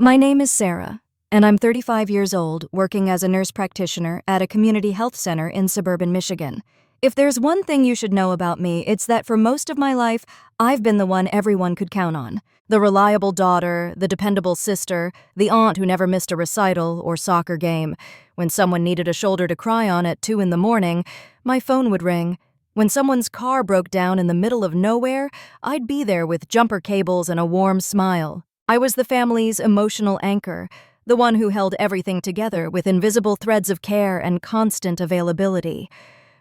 My name is Sarah, and I'm 35 years old, working as a nurse practitioner at a community health center in suburban Michigan. If there's one thing you should know about me, it's that for most of my life, I've been the one everyone could count on. The reliable daughter, the dependable sister, the aunt who never missed a recital or soccer game. When someone needed a shoulder to cry on at 2 in the morning, my phone would ring. When someone's car broke down in the middle of nowhere, I'd be there with jumper cables and a warm smile. I was the family's emotional anchor, the one who held everything together with invisible threads of care and constant availability.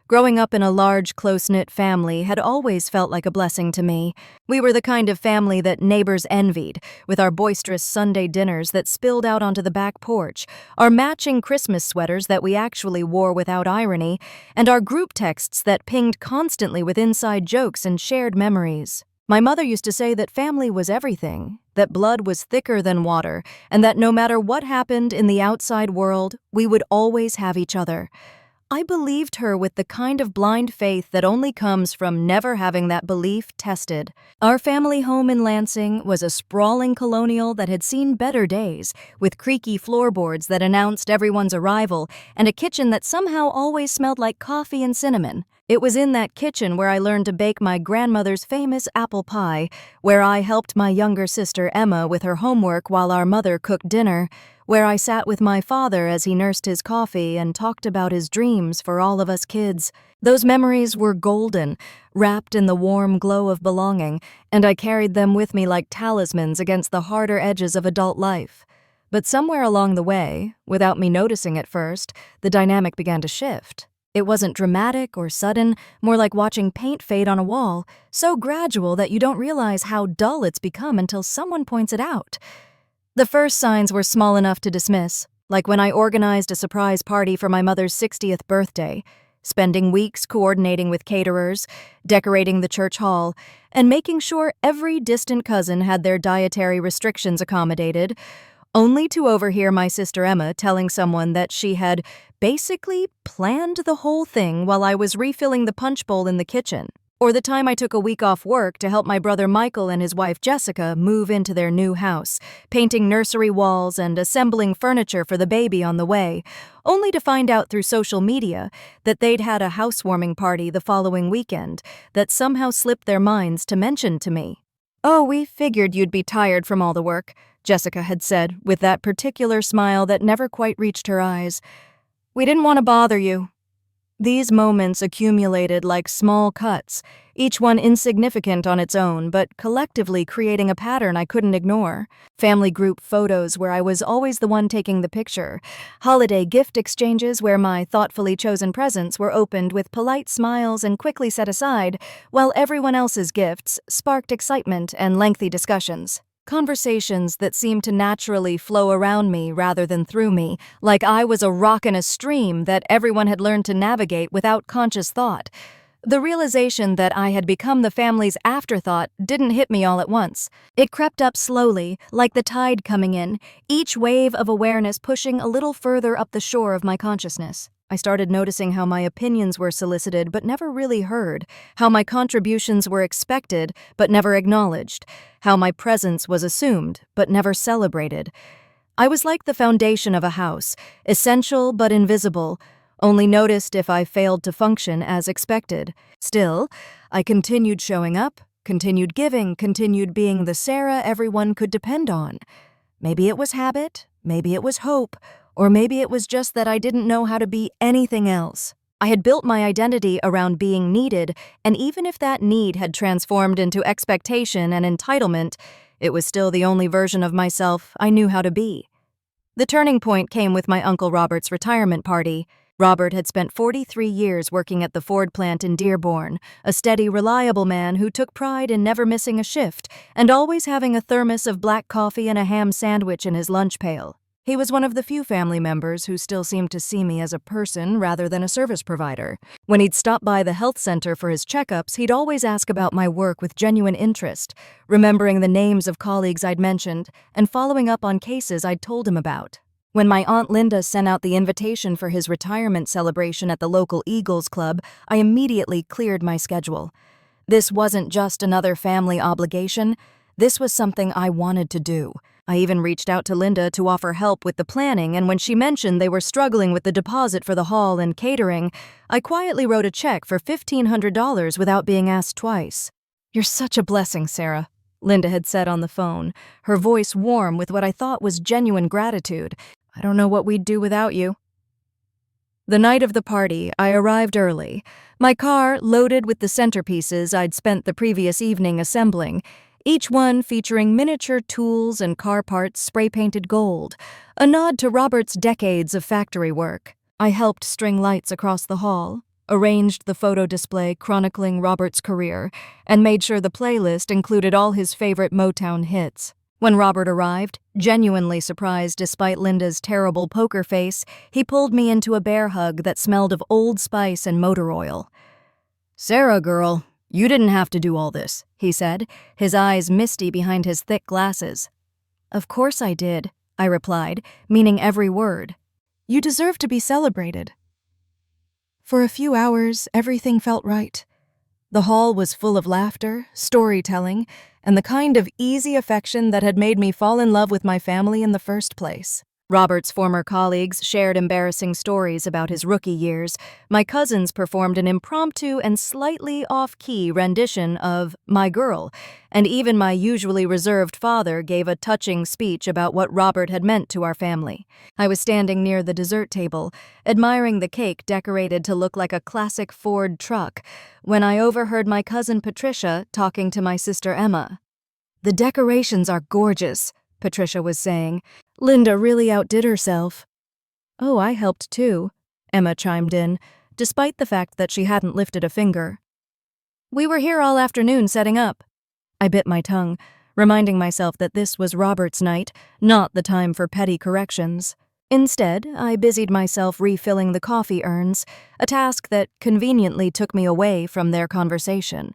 Growing up in a large, close-knit family had always felt like a blessing to me. We were the kind of family that neighbors envied, with our boisterous Sunday dinners that spilled out onto the back porch, our matching Christmas sweaters that we actually wore without irony, and our group texts that pinged constantly with inside jokes and shared memories. My mother used to say that family was everything, that blood was thicker than water, and that no matter what happened in the outside world, we would always have each other. I believed her with the kind of blind faith that only comes from never having that belief tested. Our family home in Lansing was a sprawling colonial that had seen better days, with creaky floorboards that announced everyone's arrival and a kitchen that somehow always smelled like coffee and cinnamon. It was in that kitchen where I learned to bake my grandmother's famous apple pie, where I helped my younger sister Emma with her homework while our mother cooked dinner, where I sat with my father as he nursed his coffee and talked about his dreams for all of us kids. Those memories were golden, wrapped in the warm glow of belonging, and I carried them with me like talismans against the harder edges of adult life. But somewhere along the way, without me noticing at first, the dynamic began to shift. It wasn't dramatic or sudden, more like watching paint fade on a wall, so gradual that you don't realize how dull it's become until someone points it out. The first signs were small enough to dismiss, like when I organized a surprise party for my mother's 60th birthday, spending weeks coordinating with caterers, decorating the church hall, and making sure every distant cousin had their dietary restrictions accommodated, only to overhear my sister Emma telling someone that she had basically planned the whole thing while I was refilling the punch bowl in the kitchen. Or the time I took a week off work to help my brother Michael and his wife Jessica move into their new house, painting nursery walls and assembling furniture for the baby on the way, only to find out through social media that they'd had a housewarming party the following weekend that somehow slipped their minds to mention to me. "Oh, we figured you'd be tired from all the work," Jessica had said, with that particular smile that never quite reached her eyes. "We didn't want to bother you." These moments accumulated like small cuts, each one insignificant on its own, but collectively creating a pattern I couldn't ignore. Family group photos where I was always the one taking the picture. Holiday gift exchanges where my thoughtfully chosen presents were opened with polite smiles and quickly set aside, while everyone else's gifts sparked excitement and lengthy discussions. Conversations that seemed to naturally flow around me rather than through me, like I was a rock in a stream that everyone had learned to navigate without conscious thought. The realization that I had become the family's afterthought didn't hit me all at once. It crept up slowly, like the tide coming in, each wave of awareness pushing a little further up the shore of my consciousness. I started noticing how my opinions were solicited but never really heard, how my contributions were expected but never acknowledged, how my presence was assumed but never celebrated. I was like the foundation of a house, essential but invisible, only noticed if I failed to function as expected. Still, I continued showing up, continued giving, continued being the Sarah everyone could depend on. Maybe it was habit, maybe it was hope, or maybe it was just that I didn't know how to be anything else. I had built my identity around being needed, and even if that need had transformed into expectation and entitlement, it was still the only version of myself I knew how to be. The turning point came with my Uncle Robert's retirement party. Robert had spent 43 years working at the Ford plant in Dearborn, a steady, reliable man who took pride in never missing a shift and always having a thermos of black coffee and a ham sandwich in his lunch pail. He was one of the few family members who still seemed to see me as a person rather than a service provider. When he'd stop by the health center for his checkups, he'd always ask about my work with genuine interest, remembering the names of colleagues I'd mentioned and following up on cases I'd told him about. When my Aunt Linda sent out the invitation for his retirement celebration at the local Eagles Club, I immediately cleared my schedule. This wasn't just another family obligation. This was something I wanted to do. I even reached out to Linda to offer help with the planning, and when she mentioned they were struggling with the deposit for the hall and catering, I quietly wrote a check for $1,500 without being asked twice. "You're such a blessing, Sarah," Linda had said on the phone, her voice warm with what I thought was genuine gratitude. "I don't know what we'd do without you." The night of the party, I arrived early, my car loaded with the centerpieces I'd spent the previous evening assembling, each one featuring miniature tools and car parts spray-painted gold, a nod to Robert's decades of factory work. I helped string lights across the hall, arranged the photo display chronicling Robert's career, and made sure the playlist included all his favorite Motown hits. When Robert arrived, genuinely surprised despite Linda's terrible poker face, he pulled me into a bear hug that smelled of Old Spice and motor oil. "Sarah, girl, you didn't have to do all this," he said, his eyes misty behind his thick glasses. "Of course I did," I replied, meaning every word. "You deserve to be celebrated." For a few hours, everything felt right. The hall was full of laughter, storytelling, and the kind of easy affection that had made me fall in love with my family in the first place. Robert's former colleagues shared embarrassing stories about his rookie years. My cousins performed an impromptu and slightly off-key rendition of "My Girl," and even my usually reserved father gave a touching speech about what Robert had meant to our family. I was standing near the dessert table, admiring the cake decorated to look like a classic Ford truck, when I overheard my cousin Patricia talking to my sister Emma. "The decorations are gorgeous," Patricia was saying. "Linda really outdid herself." "Oh, I helped too," Emma chimed in, despite the fact that she hadn't lifted a finger. "We were here all afternoon setting up." I bit my tongue, reminding myself that this was Robert's night, not the time for petty corrections. Instead, I busied myself refilling the coffee urns, a task that conveniently took me away from their conversation.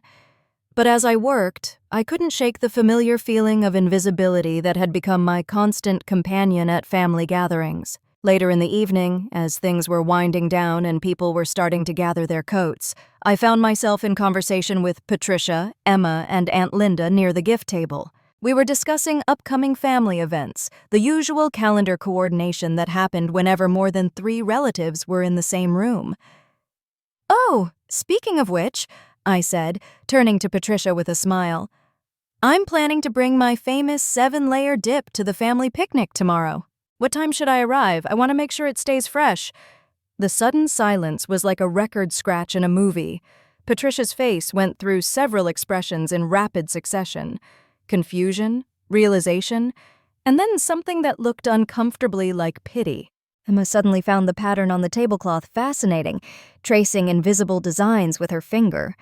But as I worked, I couldn't shake the familiar feeling of invisibility that had become my constant companion at family gatherings. Later in the evening, as things were winding down and people were starting to gather their coats, I found myself in conversation with Patricia, Emma, and Aunt Linda near the gift table. We were discussing upcoming family events, the usual calendar coordination that happened whenever more than 3 relatives were in the same room. "Oh, speaking of which," I said, turning to Patricia with a smile, "I'm planning to bring my famous 7-layer dip to the family picnic tomorrow. What time should I arrive? I want to make sure it stays fresh." The sudden silence was like a record scratch in a movie. Patricia's face went through several expressions in rapid succession: confusion, realization, and then something that looked uncomfortably like pity. Emma suddenly found the pattern on the tablecloth fascinating, tracing invisible designs with her finger.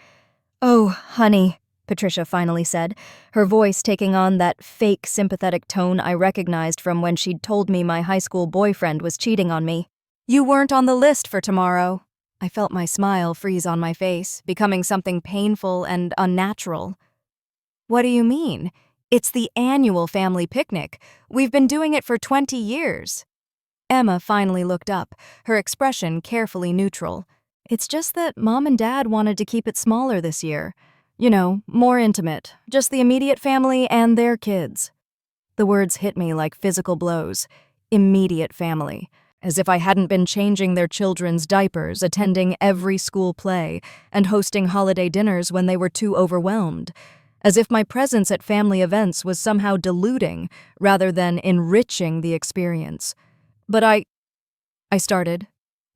"Oh, honey," Patricia finally said, her voice taking on that fake sympathetic tone I recognized from when she'd told me my high school boyfriend was cheating on me. "You weren't on the list for tomorrow." I felt my smile freeze on my face, becoming something painful and unnatural. "What do you mean? It's the annual family picnic. We've been doing it for 20 years. Emma finally looked up, her expression carefully neutral. "It's just that Mom and Dad wanted to keep it smaller this year. You know, more intimate, just the immediate family and their kids." The words hit me like physical blows. Immediate family. As if I hadn't been changing their children's diapers, attending every school play, and hosting holiday dinners when they were too overwhelmed. As if my presence at family events was somehow diluting rather than enriching the experience. But I started,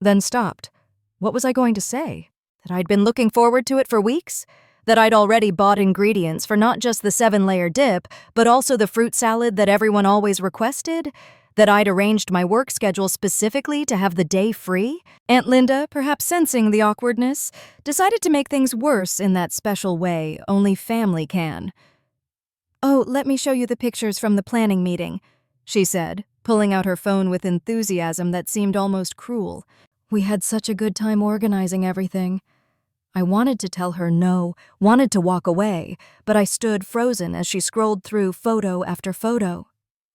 then stopped. What was I going to say? That I'd been looking forward to it for weeks? That I'd already bought ingredients for not just the 7-layer dip, but also the fruit salad that everyone always requested? That I'd arranged my work schedule specifically to have the day free? Aunt Linda, perhaps sensing the awkwardness, decided to make things worse in that special way only family can. "Oh, let me show you the pictures from the planning meeting," she said, pulling out her phone with enthusiasm that seemed almost cruel. We had such a good time organizing everything. I wanted to tell her no, wanted to walk away, but I stood frozen as she scrolled through photo after photo.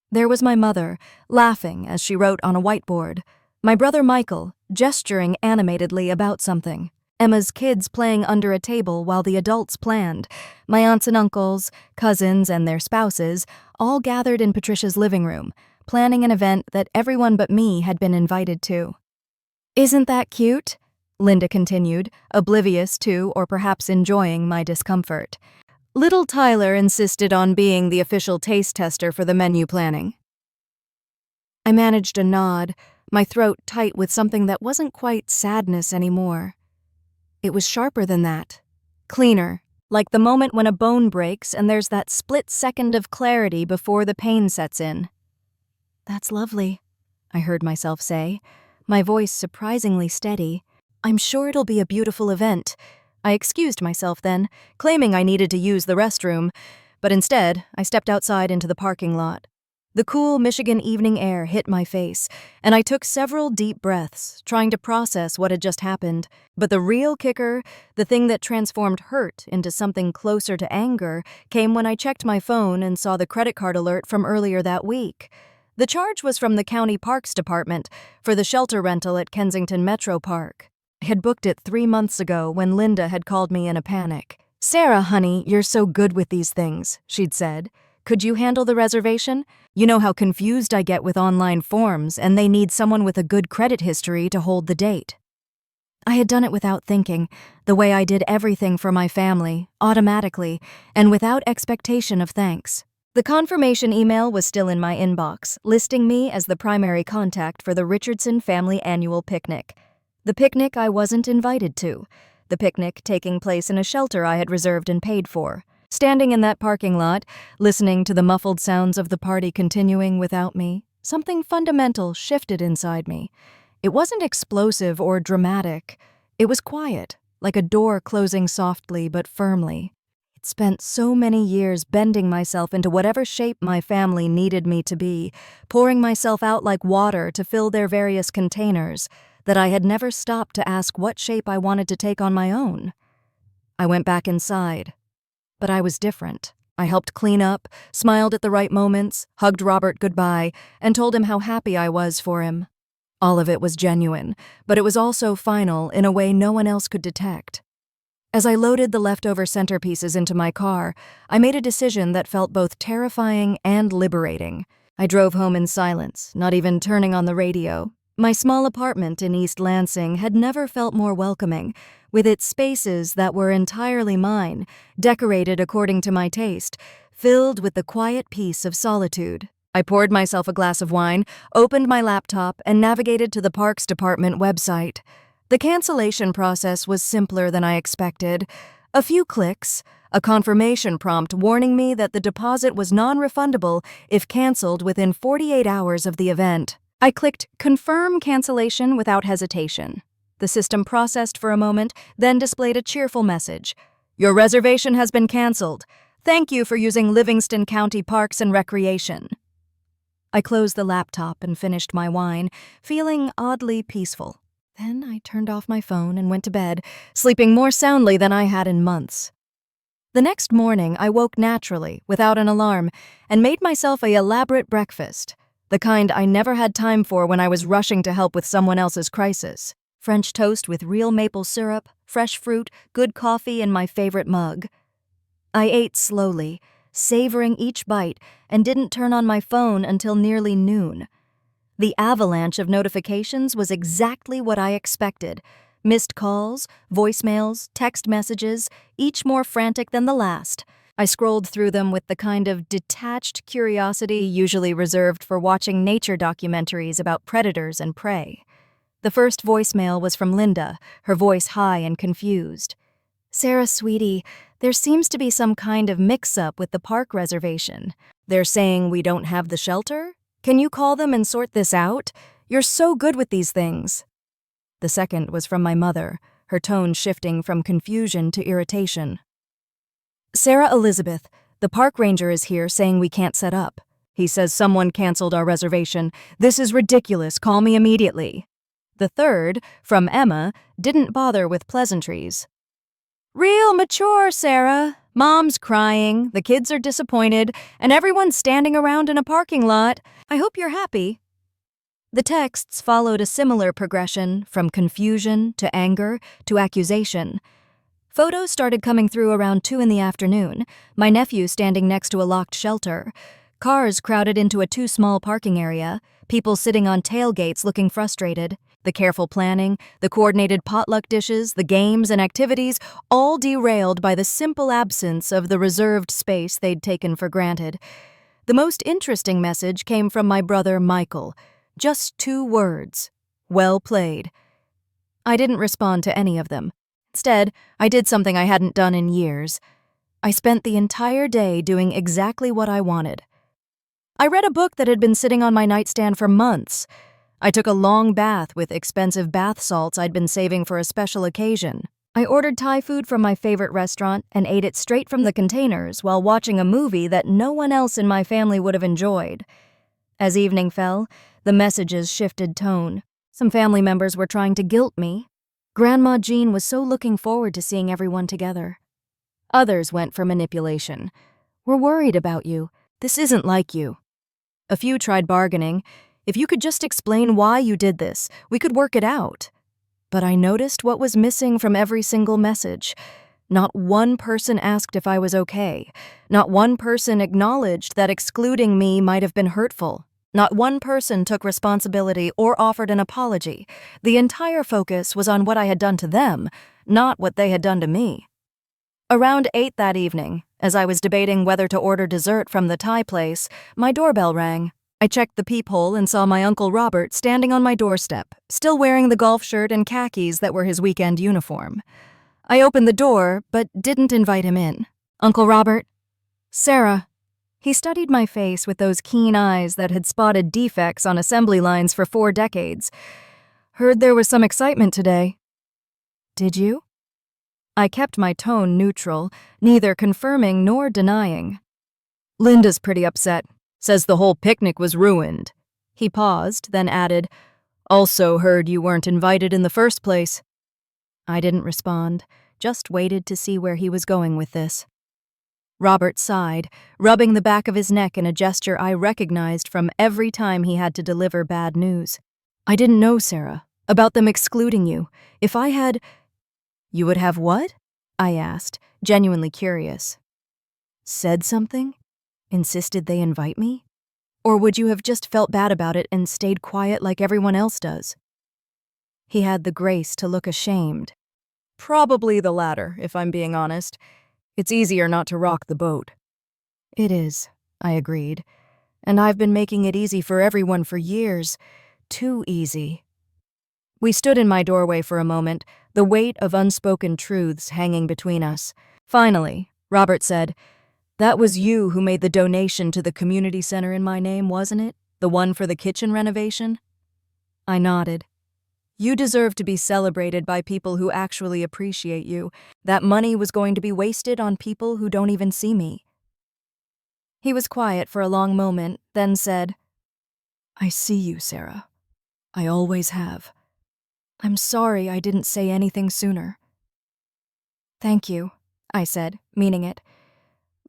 There was my mother, laughing as she wrote on a whiteboard, my brother Michael, gesturing animatedly about something, Emma's kids playing under a table while the adults planned. My aunts and uncles, cousins, and their spouses all gathered in Patricia's living room, planning an event that everyone but me had been invited to. "Isn't that cute?" Linda continued, oblivious to or perhaps enjoying my discomfort. Little Tyler insisted on being the official taste tester for the menu planning. I managed a nod, my throat tight with something that wasn't quite sadness anymore. It was sharper than that. Cleaner, like the moment when a bone breaks and there's that split second of clarity before the pain sets in. "That's lovely," I heard myself say, my voice surprisingly steady. "I'm sure it'll be a beautiful event." I excused myself then, claiming I needed to use the restroom, but instead I stepped outside into the parking lot. The cool Michigan evening air hit my face, and I took several deep breaths, trying to process what had just happened. But the real kicker, the thing that transformed hurt into something closer to anger, came when I checked my phone and saw the credit card alert from earlier that week. The charge was from the County Parks Department for the shelter rental at Kensington Metro Park. I had booked it 3 months ago when Linda had called me in a panic. "Sarah, honey, you're so good with these things," she'd said. "Could you handle the reservation? You know how confused I get with online forms, and they need someone with a good credit history to hold the date." I had done it without thinking, the way I did everything for my family, automatically, and without expectation of thanks. The confirmation email was still in my inbox, listing me as the primary contact for the Richardson family annual picnic. The picnic I wasn't invited to. The picnic taking place in a shelter I had reserved and paid for. Standing in that parking lot, listening to the muffled sounds of the party continuing without me, something fundamental shifted inside me. It wasn't explosive or dramatic. It was quiet, like a door closing softly but firmly. I'd spent so many years bending myself into whatever shape my family needed me to be, pouring myself out like water to fill their various containers, that I had never stopped to ask what shape I wanted to take on my own. I went back inside. But I was different. I helped clean up, smiled at the right moments, hugged Robert goodbye, and told him how happy I was for him. All of it was genuine, but it was also final in a way no one else could detect. As I loaded the leftover centerpieces into my car, I made a decision that felt both terrifying and liberating. I drove home in silence, not even turning on the radio. My small apartment in East Lansing had never felt more welcoming, with its spaces that were entirely mine, decorated according to my taste, filled with the quiet peace of solitude. I poured myself a glass of wine, opened my laptop, and navigated to the Parks Department website. The cancellation process was simpler than I expected. A few clicks, a confirmation prompt warning me that the deposit was non-refundable if canceled within 48 hours of the event. I clicked Confirm Cancellation without hesitation. The system processed for a moment, then displayed a cheerful message. "Your reservation has been canceled. Thank you for using Livingston County Parks and Recreation." I closed the laptop and finished my wine, feeling oddly peaceful. Then I turned off my phone and went to bed, sleeping more soundly than I had in months. The next morning, I woke naturally, without an alarm, and made myself an elaborate breakfast. The kind I never had time for when I was rushing to help with someone else's crisis. French toast with real maple syrup, fresh fruit, good coffee, and my favorite mug. I ate slowly, savoring each bite, and didn't turn on my phone until nearly noon. The avalanche of notifications was exactly what I expected. Missed calls, voicemails, text messages, each more frantic than the last. I scrolled through them with the kind of detached curiosity usually reserved for watching nature documentaries about predators and prey. The first voicemail was from Linda, her voice high and confused. "Sarah, sweetie, there seems to be some kind of mix-up with the park reservation. They're saying we don't have the shelter? Can you call them and sort this out? You're so good with these things." The second was from my mother, her tone shifting from confusion to irritation. "Sarah Elizabeth, the park ranger is here saying we can't set up. He says someone canceled our reservation. This is ridiculous. Call me immediately." The third, from Emma, didn't bother with pleasantries. "Real mature, Sarah. Mom's crying, the kids are disappointed, and everyone's standing around in a parking lot. I hope you're happy." The texts followed a similar progression from confusion to anger to accusation. Photos started coming through around 2 in the afternoon, my nephew standing next to a locked shelter, cars crowded into a too small parking area, people sitting on tailgates looking frustrated, the careful planning, the coordinated potluck dishes, the games and activities, all derailed by the simple absence of the reserved space they'd taken for granted. The most interesting message came from my brother Michael. Just 2 words. Well played. I didn't respond to any of them. Instead, I did something I hadn't done in years. I spent the entire day doing exactly what I wanted. I read a book that had been sitting on my nightstand for months. I took a long bath with expensive bath salts I'd been saving for a special occasion. I ordered Thai food from my favorite restaurant and ate it straight from the containers while watching a movie that no one else in my family would have enjoyed. As evening fell, the messages shifted tone. Some family members were trying to guilt me. Grandma Jean was so looking forward to seeing everyone together. Others went for manipulation. We're worried about you. This isn't like you. A few tried bargaining. If you could just explain why you did this, we could work it out. But I noticed what was missing from every single message. Not one person asked if I was okay. Not one person acknowledged that excluding me might have been hurtful. Not one person took responsibility or offered an apology. The entire focus was on what I had done to them, not what they had done to me. Around 8 that evening, as I was debating whether to order dessert from the Thai place, my doorbell rang. I checked the peephole and saw my Uncle Robert standing on my doorstep, still wearing the golf shirt and khakis that were his weekend uniform. I opened the door, but didn't invite him in. "Uncle Robert?" "Sarah." He studied my face with those keen eyes that had spotted defects on assembly lines for 4 decades. "Heard there was some excitement today." "Did you?" I kept my tone neutral, neither confirming nor denying. "Linda's pretty upset. Says the whole picnic was ruined." He paused, then added, "Also heard you weren't invited in the first place." I didn't respond, just waited to see where he was going with this. Robert sighed, rubbing the back of his neck in a gesture I recognized from every time he had to deliver bad news. "I didn't know, Sarah, about them excluding you. If I had—" "You would have what?" I asked, genuinely curious. "Said something? Insisted they invite me? Or would you have just felt bad about it and stayed quiet like everyone else does?" He had the grace to look ashamed. "Probably the latter, if I'm being honest. It's easier not to rock the boat." "It is," I agreed. "And I've been making it easy for everyone for years. Too easy." We stood in my doorway for a moment, the weight of unspoken truths hanging between us. Finally, Robert said, "That was you who made the donation to the community center in my name, wasn't it? The one for the kitchen renovation?" I nodded. "You deserve to be celebrated by people who actually appreciate you. That money was going to be wasted on people who don't even see me." He was quiet for a long moment, then said, "I see you, Sarah. I always have. I'm sorry I didn't say anything sooner." "Thank you," I said, meaning it.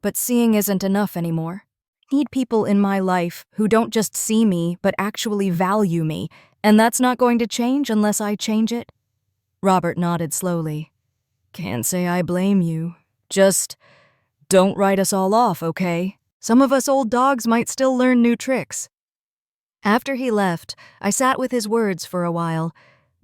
"But seeing isn't enough anymore. I need people in my life who don't just see me, but actually value me, and that's not going to change unless I change it." Robert nodded slowly. "Can't say I blame you. Just don't write us all off, okay? Some of us old dogs might still learn new tricks." After he left, I sat with his words for a while.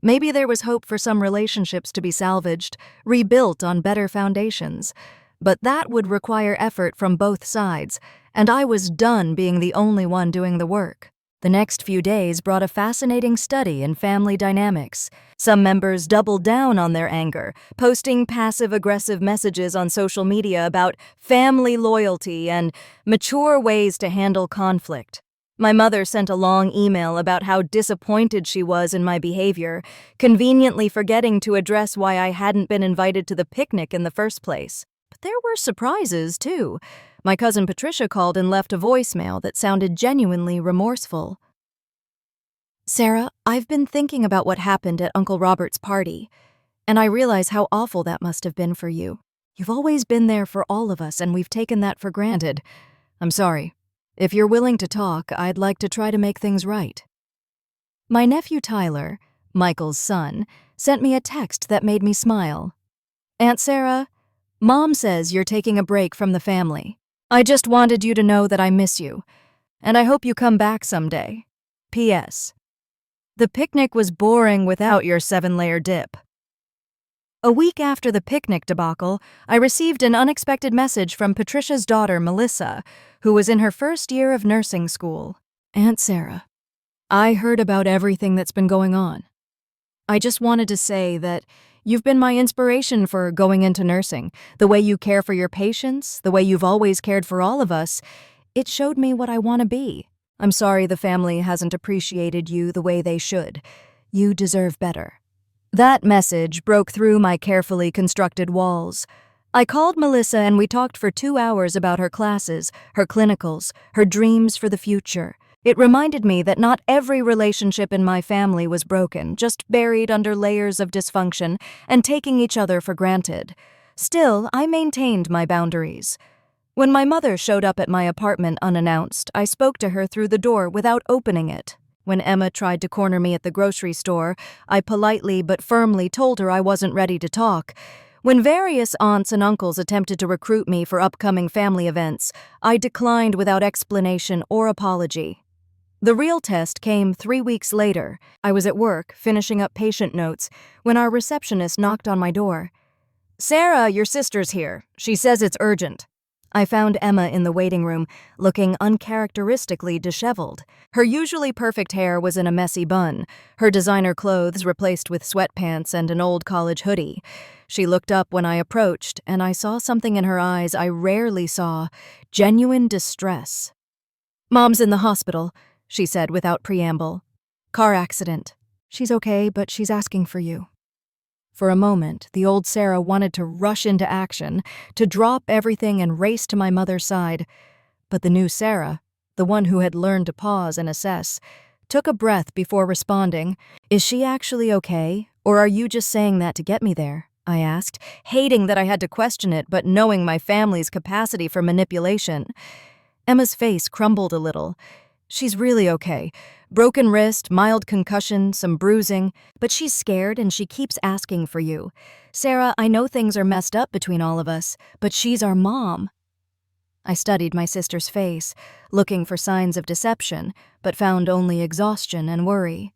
Maybe there was hope for some relationships to be salvaged, rebuilt on better foundations. But that would require effort from both sides, and I was done being the only one doing the work. The next few days brought a fascinating study in family dynamics. Some members doubled down on their anger, posting passive-aggressive messages on social media about family loyalty and mature ways to handle conflict. My mother sent a long email about how disappointed she was in my behavior, conveniently forgetting to address why I hadn't been invited to the picnic in the first place. But there were surprises, too. My cousin Patricia called and left a voicemail that sounded genuinely remorseful. "Sarah, I've been thinking about what happened at Uncle Robert's party, and I realize how awful that must have been for you. You've always been there for all of us, and we've taken that for granted. I'm sorry. If you're willing to talk, I'd like to try to make things right." My nephew Tyler, Michael's son, sent me a text that made me smile. Aunt Sarah, Mom says you're taking a break from the family. I just wanted you to know that I miss you, and I hope you come back someday. P.S. The picnic was boring without your 7-layer dip. A week after the picnic debacle, I received an unexpected message from Patricia's daughter, Melissa, who was in her first year of nursing school. Aunt Sarah, I heard about everything that's been going on. I just wanted to say that you've been my inspiration for going into nursing. The way you care for your patients, the way you've always cared for all of us, it showed me what I want to be. I'm sorry the family hasn't appreciated you the way they should. You deserve better. That message broke through my carefully constructed walls. I called Melissa and we talked for 2 hours about her classes, her clinicals, her dreams for the future. It reminded me that not every relationship in my family was broken, just buried under layers of dysfunction and taking each other for granted. Still, I maintained my boundaries. When my mother showed up at my apartment unannounced, I spoke to her through the door without opening it. When Emma tried to corner me at the grocery store, I politely but firmly told her I wasn't ready to talk. When various aunts and uncles attempted to recruit me for upcoming family events, I declined without explanation or apology. The real test came 3 weeks later. I was at work, finishing up patient notes, when our receptionist knocked on my door. "Sarah, your sister's here. She says it's urgent." I found Emma in the waiting room, looking uncharacteristically disheveled. Her usually perfect hair was in a messy bun, her designer clothes replaced with sweatpants and an old college hoodie. She looked up when I approached, and I saw something in her eyes I rarely saw: genuine distress. "Mom's in the hospital," she said without preamble. "Car accident. She's okay, but she's asking for you." For a moment, the old Sarah wanted to rush into action, to drop everything and race to my mother's side. But the new Sarah, the one who had learned to pause and assess, took a breath before responding. "Is she actually okay, or are you just saying that to get me there?" I asked, hating that I had to question it, but knowing my family's capacity for manipulation. Emma's face crumbled a little. "She's really okay. Broken wrist, mild concussion, some bruising, but she's scared and she keeps asking for you. Sarah, I know things are messed up between all of us, but she's our mom." I studied my sister's face, looking for signs of deception, but found only exhaustion and worry.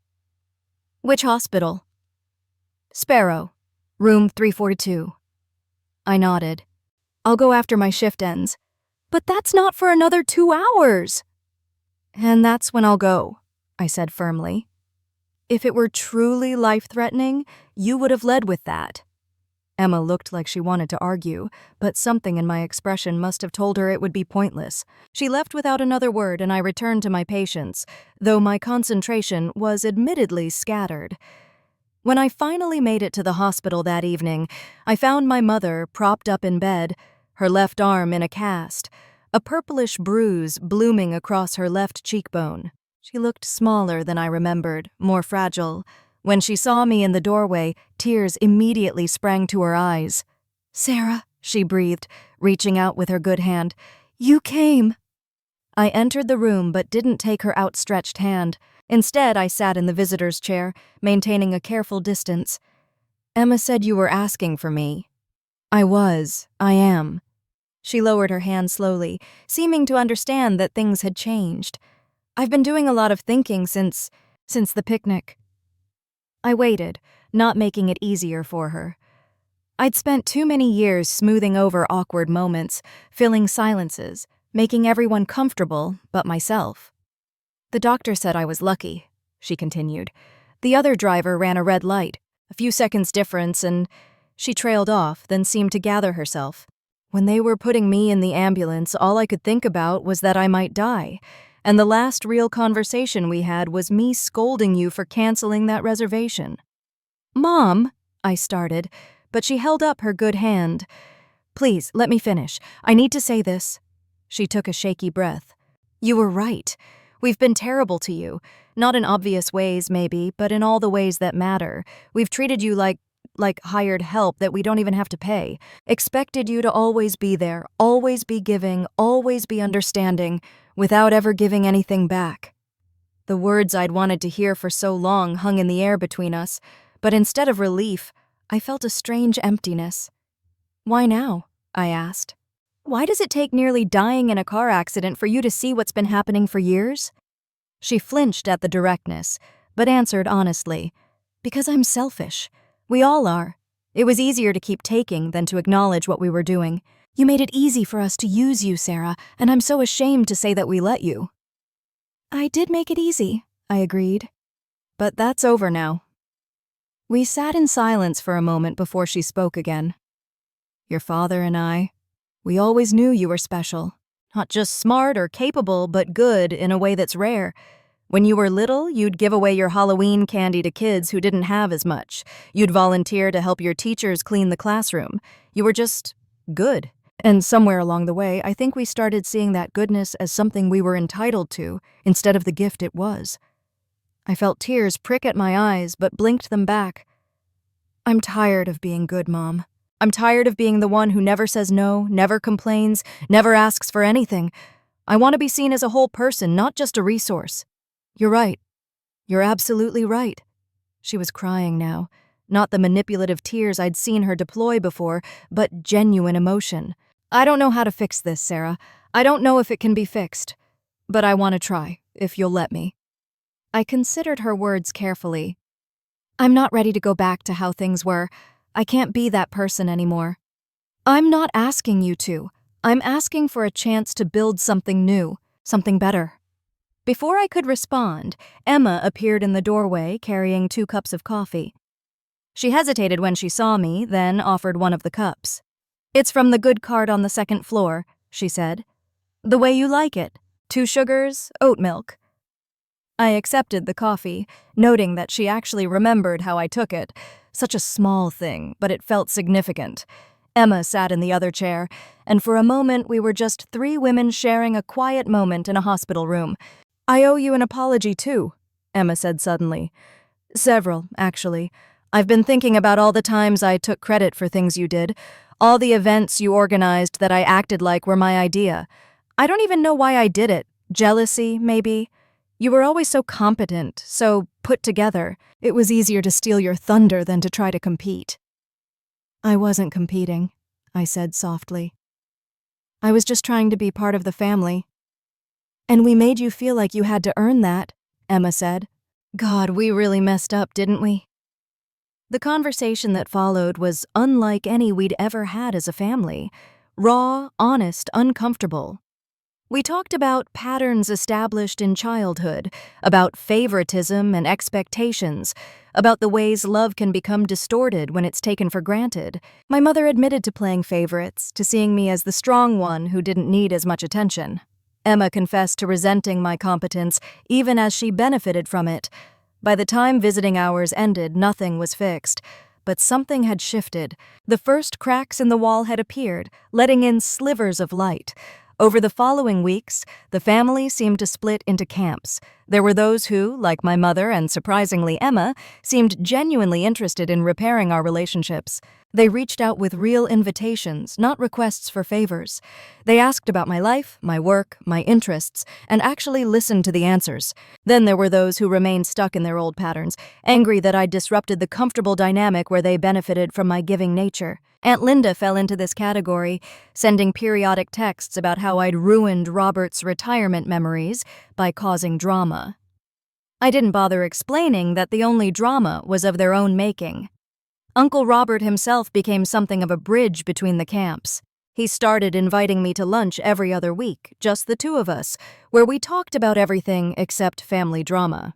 "Which hospital?" "Sparrow, room 342. I nodded. "I'll go after my shift ends." "But that's not for another 2 hours." "And that's when I'll go," I said firmly. "If it were truly life-threatening, you would have led with that." Emma looked like she wanted to argue, but something in my expression must have told her it would be pointless. She left without another word, and I returned to my patients, though my concentration was admittedly scattered. When I finally made it to the hospital that evening, I found my mother propped up in bed, her left arm in a cast, a purplish bruise blooming across her left cheekbone. She looked smaller than I remembered, more fragile. When she saw me in the doorway, tears immediately sprang to her eyes. "Sarah," she breathed, reaching out with her good hand. "You came." I entered the room but didn't take her outstretched hand. Instead, I sat in the visitor's chair, maintaining a careful distance. "Emma said you were asking for me." I am." She lowered her hand slowly, seeming to understand that things had changed. "I've been doing a lot of thinking since the picnic." I waited, not making it easier for her. I'd spent too many years smoothing over awkward moments, filling silences, making everyone comfortable but myself. "The doctor said I was lucky," she continued. "The other driver ran a red light, a few seconds difference, and..." She trailed off, then seemed to gather herself. "When they were putting me in the ambulance, all I could think about was that I might die. And the last real conversation we had was me scolding you for canceling that reservation." "Mom," I started, but she held up her good hand. "Please, let me finish. I need to say this." She took a shaky breath. "You were right. We've been terrible to you. Not in obvious ways, maybe, but in all the ways that matter. We've treated you like hired help that we don't even have to pay. Expected you to always be there, always be giving, always be understanding, without ever giving anything back." The words I'd wanted to hear for so long hung in the air between us, but instead of relief, I felt a strange emptiness. "Why now?" I asked. "Why does it take nearly dying in a car accident for you to see what's been happening for years?" She flinched at the directness, but answered honestly, "Because I'm selfish. We all are. It was easier to keep taking than to acknowledge what we were doing. You made it easy for us to use you, Sarah, and I'm so ashamed to say that we let you." "I did make it easy," I agreed. "But that's over now." We sat in silence for a moment before she spoke again. "Your father and we always knew you were special. Not just smart or capable, but good in a way that's rare. When you were little, you'd give away your Halloween candy to kids who didn't have as much. You'd volunteer to help your teachers clean the classroom. You were just good. And somewhere along the way, I think we started seeing that goodness as something we were entitled to, instead of the gift it was." I felt tears prick at my eyes, but blinked them back. "I'm tired of being good, Mom. I'm tired of being the one who never says no, never complains, never asks for anything. I want to be seen as a whole person, not just a resource." "You're right. You're absolutely right." She was crying now, not the manipulative tears I'd seen her deploy before, but genuine emotion. "I don't know how to fix this, Sarah. I don't know if it can be fixed. But I want to try, if you'll let me." I considered her words carefully. "I'm not ready to go back to how things were. I can't be that person anymore." "I'm not asking you to. I'm asking for a chance to build something new, something better." Before I could respond, Emma appeared in the doorway carrying 2 cups of coffee. She hesitated when she saw me, then offered one of the cups. "It's from the good cart on the 2nd floor," she said. "The way you like it. 2 sugars, oat milk." I accepted the coffee, noting that she actually remembered how I took it. Such a small thing, but it felt significant. Emma sat in the other chair, and for a moment we were just 3 women sharing a quiet moment in a hospital room. "I owe you an apology, too," Emma said suddenly. "Several, actually. I've been thinking about all the times I took credit for things you did, all the events you organized that I acted like were my idea. I don't even know why I did it. Jealousy, maybe? You were always so competent, so put together. It was easier to steal your thunder than to try to compete." "I wasn't competing," I said softly. "I was just trying to be part of the family." "And we made you feel like you had to earn that," Emma said. God, we really messed up, didn't we? The conversation that followed was unlike any we'd ever had as a family. Raw, honest, uncomfortable. We talked about patterns established in childhood, about favoritism and expectations, about the ways love can become distorted when it's taken for granted. My mother admitted to playing favorites, to seeing me as the strong one who didn't need as much attention. Emma confessed to resenting my competence, even as she benefited from it. By the time visiting hours ended, nothing was fixed. But something had shifted. The first cracks in the wall had appeared, letting in slivers of light. Over the following weeks, the family seemed to split into camps. There were those who, like my mother and surprisingly Emma, seemed genuinely interested in repairing our relationships. They reached out with real invitations, not requests for favors. They asked about my life, my work, my interests, and actually listened to the answers. Then there were those who remained stuck in their old patterns, angry that I disrupted the comfortable dynamic where they benefited from my giving nature. Aunt Linda fell into this category, sending periodic texts about how I'd ruined Robert's retirement memories by causing drama. I didn't bother explaining that the only drama was of their own making. Uncle Robert himself became something of a bridge between the camps. He started inviting me to lunch every other week, just the two of us, where we talked about everything except family drama.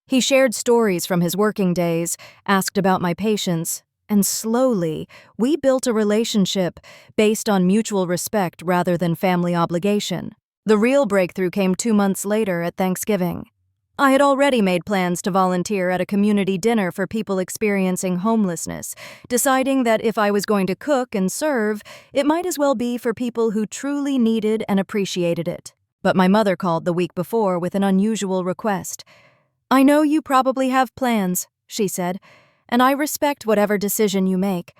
He shared stories from his working days, asked about my patients, and slowly, we built a relationship based on mutual respect rather than family obligation. The real breakthrough came 2 months later at Thanksgiving. I had already made plans to volunteer at a community dinner for people experiencing homelessness, deciding that if I was going to cook and serve, it might as well be for people who truly needed and appreciated it. But my mother called the week before with an unusual request. "I know you probably have plans," she said, "and I respect whatever decision you make,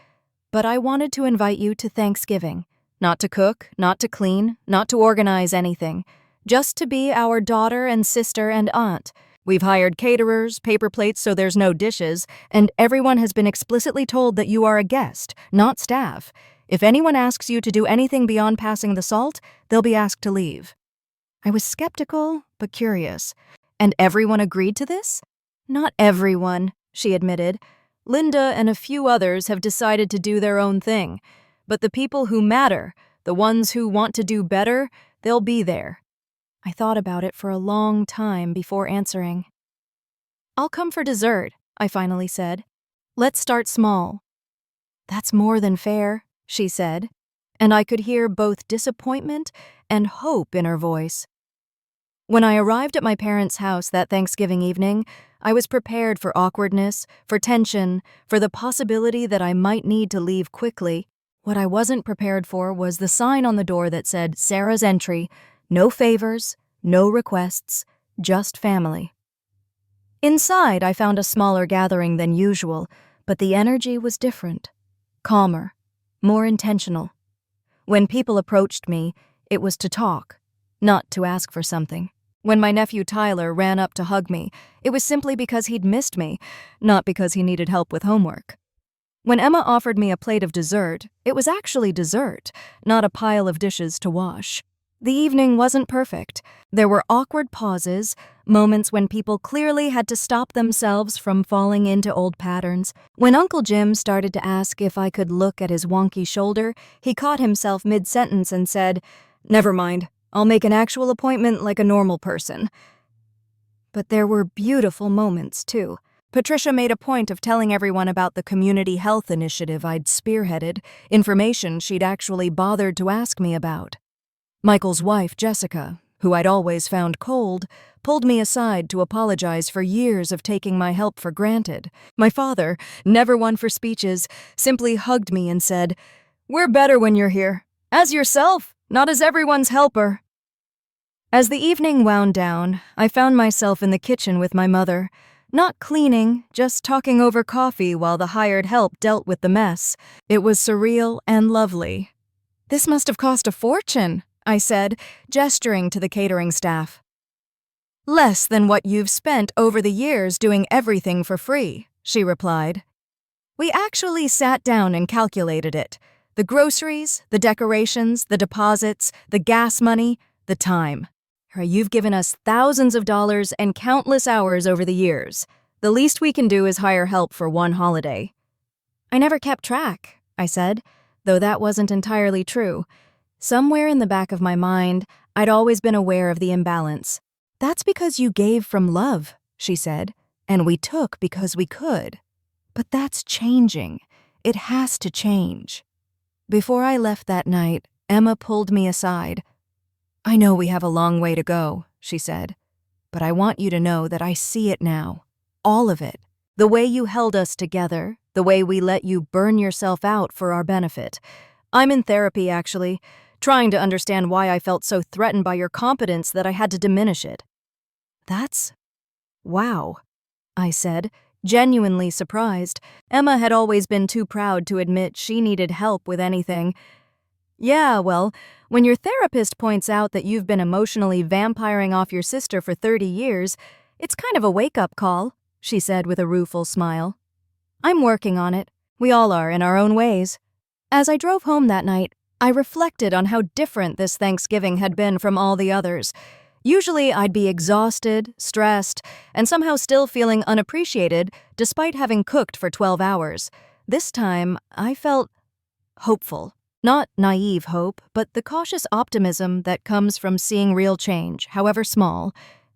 but I wanted to invite you to Thanksgiving. Not to cook, not to clean, not to organize anything. just to be our daughter and sister and aunt. We've hired caterers, paper plates so there's no dishes, and everyone has been explicitly told that you are a guest, not staff. If anyone asks you to do anything beyond passing the salt, they'll be asked to leave." I was skeptical, but curious. "And everyone agreed to this?" "Not everyone," she admitted. "Linda and a few others have decided to do their own thing. But the people who matter, the ones who want to do better, they'll be there." I thought about it for a long time before answering. "I'll come for dessert," I finally said. "Let's start small." "That's more than fair," she said, and I could hear both disappointment and hope in her voice. When I arrived at my parents' house that Thanksgiving evening, I was prepared for awkwardness, for tension, for the possibility that I might need to leave quickly. What I wasn't prepared for was the sign on the door that said, "Sarah's entry, no favors, no requests, just family." Inside, I found a smaller gathering than usual, but the energy was different, calmer, more intentional. When people approached me, it was to talk, not to ask for something. When my nephew Tyler ran up to hug me, it was simply because he'd missed me, not because he needed help with homework. When Emma offered me a plate of dessert, it was actually dessert, not a pile of dishes to wash. The evening wasn't perfect. There were awkward pauses, moments when people clearly had to stop themselves from falling into old patterns. When Uncle Jim started to ask if I could look at his wonky shoulder, he caught himself mid-sentence and said, "Never mind, I'll make an actual appointment like a normal person." But there were beautiful moments, too. Patricia made a point of telling everyone about the community health initiative I'd spearheaded, information she'd actually bothered to ask me about. Michael's wife, Jessica, who I'd always found cold, pulled me aside to apologize for years of taking my help for granted. My father, never one for speeches, simply hugged me and said, "We're better when you're here. As yourself, not as everyone's helper." As the evening wound down, I found myself in the kitchen with my mother. Not cleaning, just talking over coffee while the hired help dealt with the mess. It was surreal and lovely. "This must have cost a fortune," I said, gesturing to the catering staff. "Less than what you've spent over the years doing everything for free," she replied. We actually sat down and calculated it. The groceries, the decorations, the deposits, the gas money, the time. "You've given us thousands of dollars and countless hours over the years. The least we can do is hire help for one holiday." "I never kept track," I said, though that wasn't entirely true. Somewhere in the back of my mind, I'd always been aware of the imbalance. "That's because you gave from love," she said, "and we took because we could. But that's changing. It has to change." Before I left that night, Emma pulled me aside. "I know we have a long way to go," she said, "but I want you to know that I see it now. All of it. The way you held us together, the way we let you burn yourself out for our benefit. I'm in therapy, actually, trying to understand why I felt so threatened by your competence that I had to diminish it." "That's... wow," I said, genuinely surprised. Emma had always been too proud to admit she needed help with anything. "Yeah, well, when your therapist points out that you've been emotionally vampiring off your sister for 30 years, it's kind of a wake-up call," she said with a rueful smile. "I'm working on it. We all are in our own ways." As I drove home that night, I reflected on how different this Thanksgiving had been from all the others. Usually I'd be exhausted, stressed, and somehow still feeling unappreciated despite having cooked for 12 hours. This time, I felt hopeful. Not naive hope, but the cautious optimism that comes from seeing real change, however small.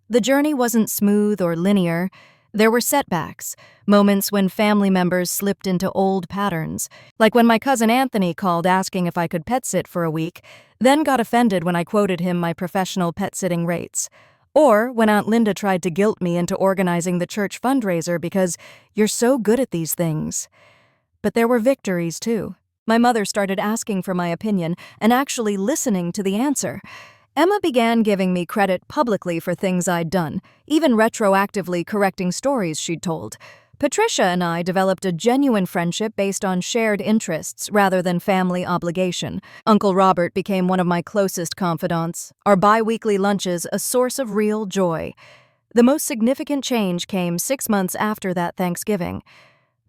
The journey wasn't smooth or linear. There were setbacks, moments when family members slipped into old patterns, like when my cousin Anthony called asking if I could pet sit for a week, then got offended when I quoted him my professional pet-sitting rates. Or when Aunt Linda tried to guilt me into organizing the church fundraiser because you're so good at these things. But there were victories, too. My mother started asking for my opinion and actually listening to the answer. Emma began giving me credit publicly for things I'd done, even retroactively correcting stories she'd told. Patricia and I developed a genuine friendship based on shared interests rather than family obligation. Uncle Robert became one of my closest confidants, our bi-weekly lunches a source of real joy. The most significant change came 6 months after that Thanksgiving.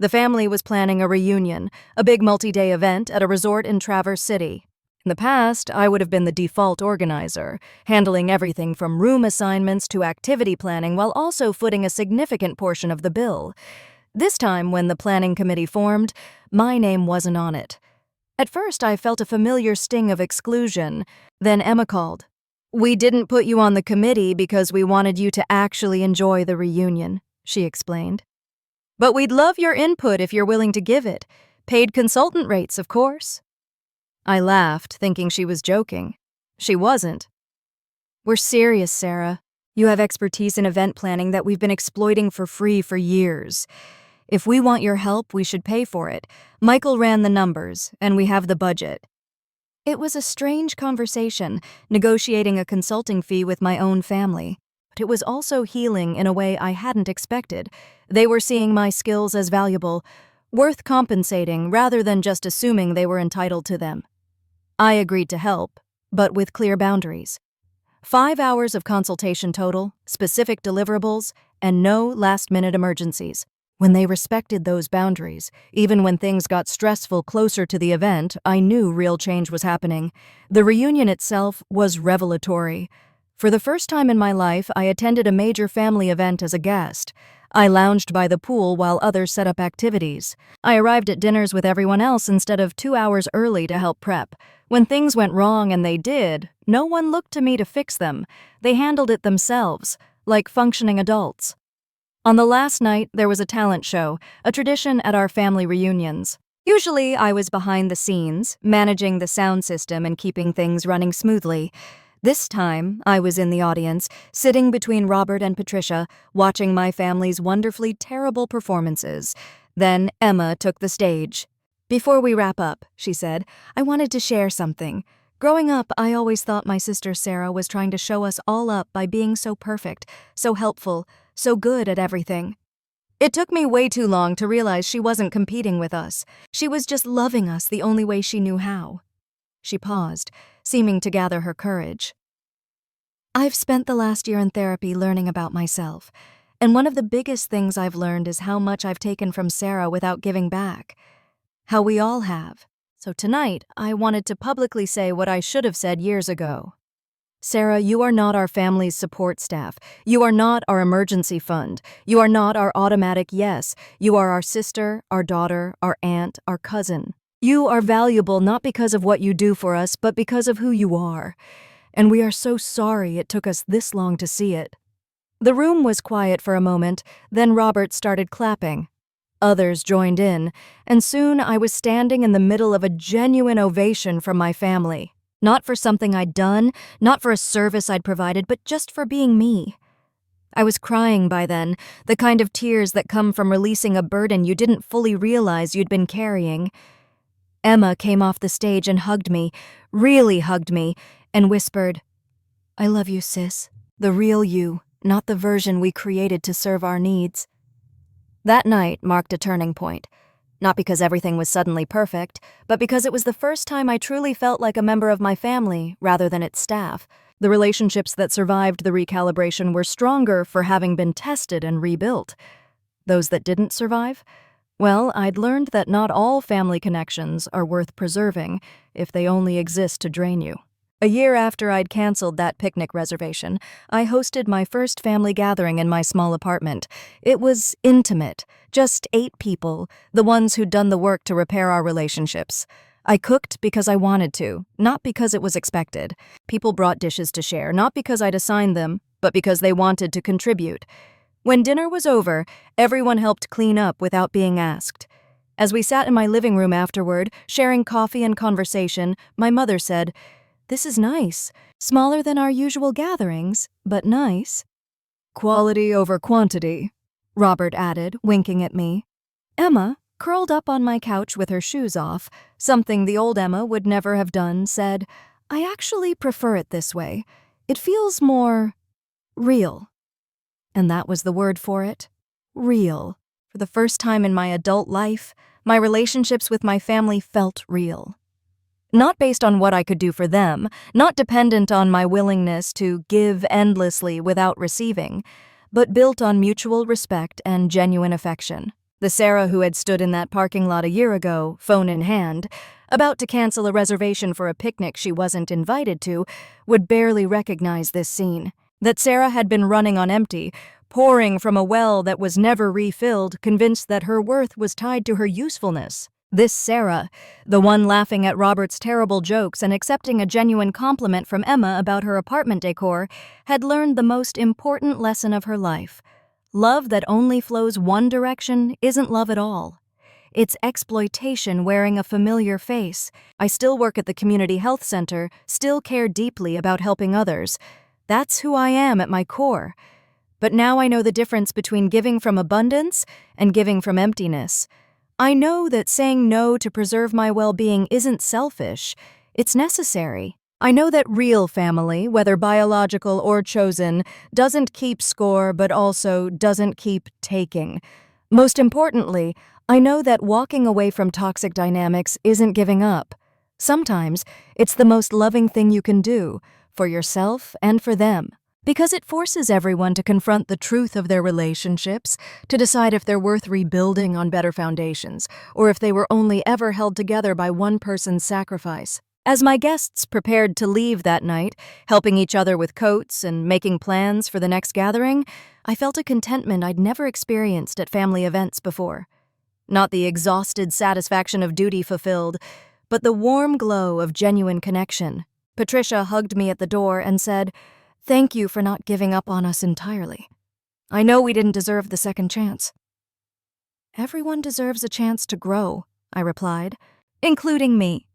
The family was planning a reunion, a big multi-day event at a resort in Traverse City. In the past, I would have been the default organizer, handling everything from room assignments to activity planning while also footing a significant portion of the bill. This time, when the planning committee formed, my name wasn't on it. At first, I felt a familiar sting of exclusion. Then Emma called. "We didn't put you on the committee because we wanted you to actually enjoy the reunion," she explained. "But we'd love your input if you're willing to give it. Paid consultant rates, of course." I laughed, thinking she was joking. She wasn't. "We're serious, Sarah. You have expertise in event planning that we've been exploiting for free for years. If we want your help, we should pay for it. Michael ran the numbers, and we have the budget." It was a strange conversation, negotiating a consulting fee with my own family. But it was also healing in a way I hadn't expected. They were seeing my skills as valuable, worth compensating rather than just assuming they were entitled to them. I agreed to help, but with clear boundaries. 5 hours of consultation total, specific deliverables, and no last-minute emergencies. When they respected those boundaries, even when things got stressful closer to the event, I knew real change was happening. The reunion itself was revelatory. For the first time in my life, I attended a major family event as a guest. I lounged by the pool while others set up activities. I arrived at dinners with everyone else instead of 2 hours early to help prep. When things went wrong, and they did, no one looked to me to fix them. They handled it themselves, like functioning adults. On the last night, there was a talent show, a tradition at our family reunions. Usually, I was behind the scenes, managing the sound system and keeping things running smoothly. This time, I was in the audience, sitting between Robert and Patricia, watching my family's wonderfully terrible performances. Then Emma took the stage. "Before we wrap up," she said, "I wanted to share something. Growing up, I always thought my sister Sarah was trying to show us all up by being so perfect, so helpful, so good at everything. It took me way too long to realize she wasn't competing with us. She was just loving us the only way she knew how." She paused, seeming to gather her courage. "I've spent the last year in therapy learning about myself, and one of the biggest things I've learned is how much I've taken from Sarah without giving back. How we all have. So tonight, I wanted to publicly say what I should have said years ago. Sarah, you are not our family's support staff. You are not our emergency fund. You are not our automatic yes. You are our sister, our daughter, our aunt, our cousin. You are valuable not because of what you do for us, but because of who you are. And we are so sorry it took us this long to see it." The room was quiet for a moment, then Robert started clapping. Others joined in, and soon I was standing in the middle of a genuine ovation from my family. Not for something I'd done, not for a service I'd provided, but just for being me. I was crying by then, the kind of tears that come from releasing a burden you didn't fully realize you'd been carrying. Emma came off the stage and hugged me, really hugged me, and whispered, "I love you, sis. The real you, not the version we created to serve our needs." That night marked a turning point. Not because everything was suddenly perfect, but because it was the first time I truly felt like a member of my family rather than its staff. The relationships that survived the recalibration were stronger for having been tested and rebuilt. Those that didn't survive? Well, I'd learned that not all family connections are worth preserving if they only exist to drain you. A year after I'd canceled that picnic reservation, I hosted my first family gathering in my small apartment. It was intimate, just 8 people, the ones who'd done the work to repair our relationships. I cooked because I wanted to, not because it was expected. People brought dishes to share, not because I'd assigned them, but because they wanted to contribute. When dinner was over, everyone helped clean up without being asked. As we sat in my living room afterward, sharing coffee and conversation, my mother said, "This is nice. Smaller than our usual gatherings, but nice." "Quality over quantity," Robert added, winking at me. Emma, curled up on my couch with her shoes off, something the old Emma would never have done, said, "I actually prefer it this way. It feels more real." And that was the word for it. Real. For the first time in my adult life, my relationships with my family felt real. Not based on what I could do for them, not dependent on my willingness to give endlessly without receiving, but built on mutual respect and genuine affection. The Sarah who had stood in that parking lot a year ago, phone in hand, about to cancel a reservation for a picnic she wasn't invited to, would barely recognize this scene. That Sarah had been running on empty, pouring from a well that was never refilled, convinced that her worth was tied to her usefulness. This Sarah, the one laughing at Robert's terrible jokes and accepting a genuine compliment from Emma about her apartment decor, had learned the most important lesson of her life. Love that only flows one direction isn't love at all. It's exploitation wearing a familiar face. I still work at the community health center, still care deeply about helping others. That's who I am at my core. But now I know the difference between giving from abundance and giving from emptiness. I know that saying no to preserve my well-being isn't selfish, it's necessary. I know that real family, whether biological or chosen, doesn't keep score but also doesn't keep taking. Most importantly, I know that walking away from toxic dynamics isn't giving up. Sometimes it's the most loving thing you can do, for yourself and for them. Because it forces everyone to confront the truth of their relationships, to decide if they're worth rebuilding on better foundations, or if they were only ever held together by one person's sacrifice. As my guests prepared to leave that night, helping each other with coats and making plans for the next gathering, I felt a contentment I'd never experienced at family events before. Not the exhausted satisfaction of duty fulfilled, but the warm glow of genuine connection. Patricia hugged me at the door and said, "Thank you for not giving up on us entirely. I know we didn't deserve the second chance." "Everyone deserves a chance to grow," I replied, "including me."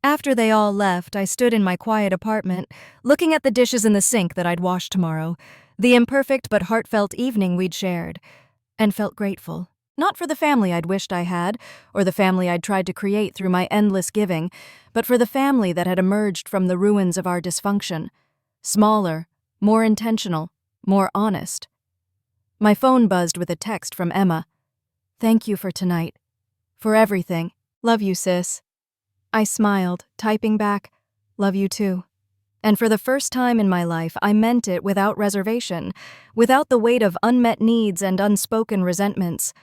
After they all left, I stood in my quiet apartment, looking at the dishes in the sink that I'd wash tomorrow, the imperfect but heartfelt evening we'd shared, and felt grateful. Not for the family I'd wished I had, or the family I'd tried to create through my endless giving, but for the family that had emerged from the ruins of our dysfunction. Smaller, more intentional, more honest. My phone buzzed with a text from Emma. "Thank you for tonight. For everything. Love you, sis." I smiled, typing back, "Love you too." And for the first time in my life, I meant it without reservation, without the weight of unmet needs and unspoken resentments.